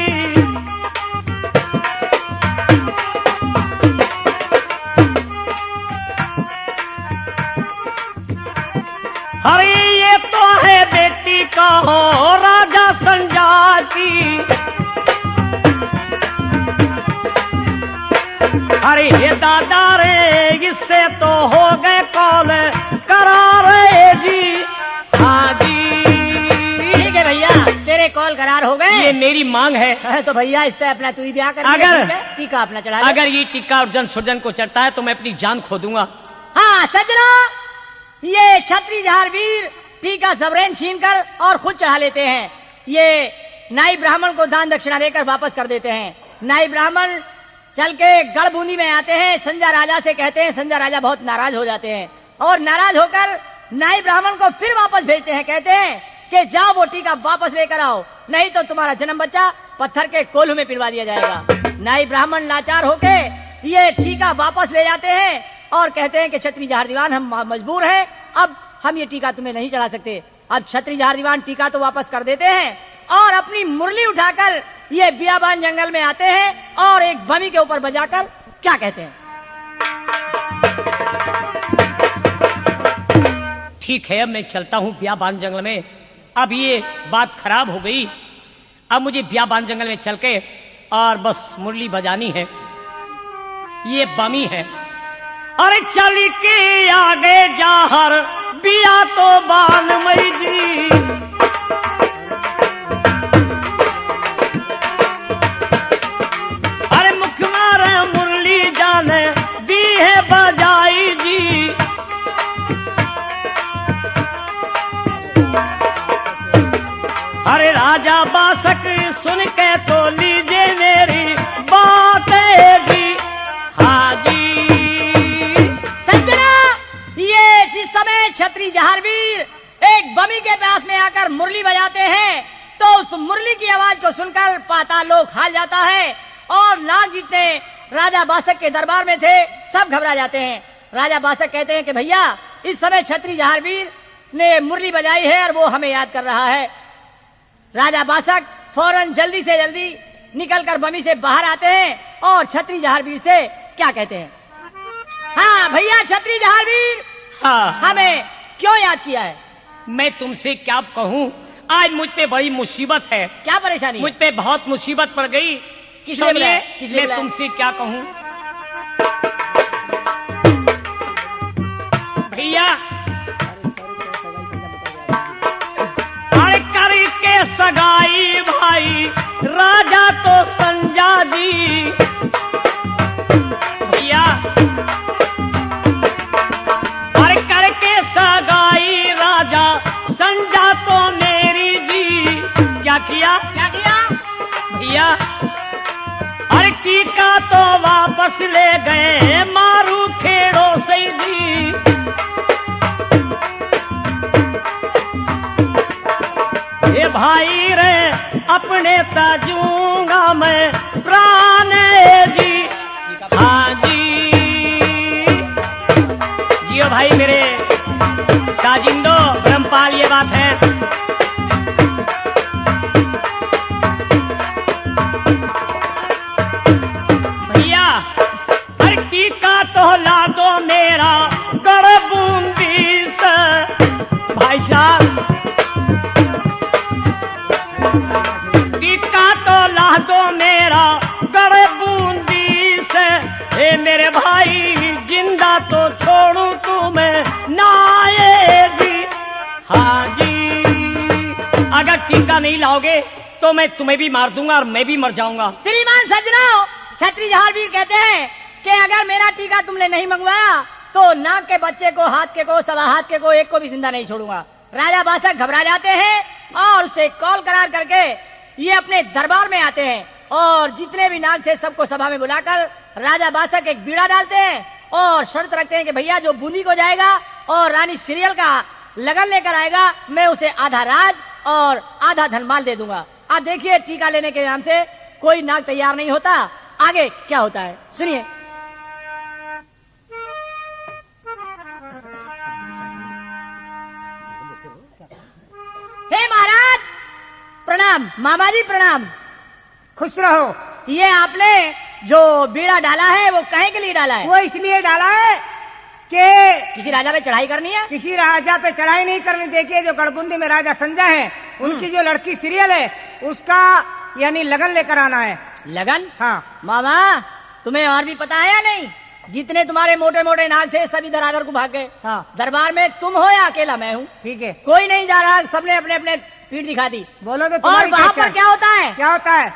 [SPEAKER 2] अरे ये तो है बेटी का हो राजा संजा की। अरे ये दादा रे इससे तो हो गए कॉल करारे जी। हाँ जी
[SPEAKER 1] ठीक है भैया, तेरे कॉल करार हो गए।
[SPEAKER 2] ये मेरी मांग है।
[SPEAKER 1] तो भैया इससे अपना तू ही ब्याह कर टीका अपना चढ़ा ले।
[SPEAKER 2] अगर ये टीका अर्जुन सुरजन को चढ़ता है तो मैं अपनी जान खो दूंगा।
[SPEAKER 1] हाँ सजना, ये छत्री जहारवीर टीका सबरेन छीन कर और खुद चढ़ा लेते हैं। ये नाई ब्राह्मण को दान दक्षिणा देकर वापस कर देते हैं। नाई ब्राह्मण चल के गढ़बूंदी में आते हैं, संजा राजा से कहते हैं। संजा राजा बहुत नाराज हो जाते हैं और नाराज होकर नाई ब्राह्मण को फिर वापस भेजते हैं। कहते हैं कि जाओ वो टीका वापस लेकर आओ, नहीं तो तुम्हारा जन्म बच्चा पत्थर के कोल्हू में पिलवा दिया जाएगा। नाई ब्राह्मण लाचार होके ये टीका वापस ले जाते हैं और कहते हैं कि छत्री जहार दीवान हम मजबूर हैं, अब हम ये टीका तुम्हें नहीं चढ़ा सकते। अब छत्री जहार दीवान टीका तो वापस कर देते हैं और अपनी मुरली उठाकर ये बियाबान जंगल में आते हैं और एक बमी के ऊपर बजाकर क्या कहते हैं?
[SPEAKER 2] ठीक है अब मैं चलता हूँ बियाबान जंगल में। अब ये बात खराब हो गई। अब मुझे बियाबान जंगल में चल के और बस मुरली बजानी है। ये बमी है। अरे चल के आगे जाहर बिया तो बान मई जी। अरे मुख मारे मुरली जाने दी है बजाई जी। अरे राजा बासक सुन के तो लीजिए मेरी बात जी। हाँ जी
[SPEAKER 1] संजना, ये जिस समय छत्री जहारवीर एक बमी के पास में आकर मुरली बजाते हैं तो उस मुरली की आवाज को सुनकर पाताल लोक हाल जाता है और नाग जितने राजा बासक के दरबार में थे सब घबरा जाते हैं। राजा बासक कहते हैं कि भैया इस समय छत्री जहारवीर ने मुरली बजाई है और वो हमें याद कर रहा है। राजा बासक फौरन जल्दी से जल्दी निकलकर बमी से बाहर आते हैं और छत्री जहारवीर से क्या कहते हैं? हाँ भैया छत्री जहारवीर,
[SPEAKER 2] हाँ
[SPEAKER 1] हमें क्यों याद किया है?
[SPEAKER 2] मैं तुमसे क्या कहूँ, आज मुझ पे बड़ी मुसीबत है।
[SPEAKER 1] क्या परेशानी है?
[SPEAKER 2] मुझ पे बहुत मुसीबत पड़ गई।
[SPEAKER 1] किसने बुलाया? किसने
[SPEAKER 2] मैं
[SPEAKER 1] बुलाया?
[SPEAKER 2] तुमसे क्या कहूँ भैया। अरे करके सगाई भाई राजा तो संजा जी। भैया अरे करके सगाई राजा संजा तो मेरी जी। क्या किया भैया? अरे टीका तो वापस ले गए मारू खेड़ो से जी। ये भाई रे अपने ताजूंगा मैं प्राण जी। बात है। भैया हर टीका तो ला दो मेरा गड़ बूंदी से। भाई साहब टीका तो ला दो मेरा गड़ बूंदी से। ए मेरे भाई जिंदा तो छोड़ू तुम्हें नाये जी। हाँ जी, अगर टीका नहीं लाओगे तो मैं तुम्हें भी मार दूंगा और मैं भी मर जाऊंगा।
[SPEAKER 1] श्रीमान सज्जनों, छत्री जहार वीर कहते हैं कि अगर मेरा टीका तुमने नहीं मंगवाया तो नाक के बच्चे को, हाथ के को, सवा हाथ के को, एक को भी जिंदा नहीं छोड़ूंगा। राजा बादशाह घबरा जाते हैं और उसे कॉल करार करके ये अपने दरबार में आते हैं और जितने भी नाग थे सबको सभा में बुलाकर राजा बादशाह के एक बीड़ा डालते हैं और शर्त रखते हैं कि भैया जो बूंदी को जाएगा और रानी सीरियल का लगन लेकर आएगा, मैं उसे आधा राज और आधा धनमाल दे दूंगा। आप देखिए टीका लेने के नाम से कोई नाग तैयार नहीं होता। आगे क्या होता है सुनिए। हे महाराज प्रणाम, मामा जी प्रणाम।
[SPEAKER 2] खुश रहो।
[SPEAKER 1] ये आपने जो बीड़ा डाला है वो कहे के लिए डाला है?
[SPEAKER 2] वो इसलिए डाला है कि
[SPEAKER 1] किसी राजा पे चढ़ाई करनी है?
[SPEAKER 2] किसी राजा पे चढ़ाई नहीं करनी। देखिए जो गढ़बुंदी में राजा संजय है, उनकी जो लड़की सीरियल है उसका यानी लगन लेकर आना है।
[SPEAKER 1] लगन?
[SPEAKER 2] हाँ
[SPEAKER 1] मामा तुम्हें और भी पता है या नहीं? जितने तुम्हारे मोटे मोटे नाग थे सब इधर आकर को भाग गए।
[SPEAKER 2] हाँ।
[SPEAKER 1] दरबार में तुम हो या अकेला मैं हूँ?
[SPEAKER 2] ठीक है,
[SPEAKER 1] कोई नहीं जा रहा, सबने अपने अपने पीठ दिखा दी।
[SPEAKER 2] बोलो तो
[SPEAKER 1] और
[SPEAKER 2] तुम्हारी
[SPEAKER 1] वहाँ
[SPEAKER 2] क्या
[SPEAKER 1] पर क्या होता है?
[SPEAKER 2] क्या होता है?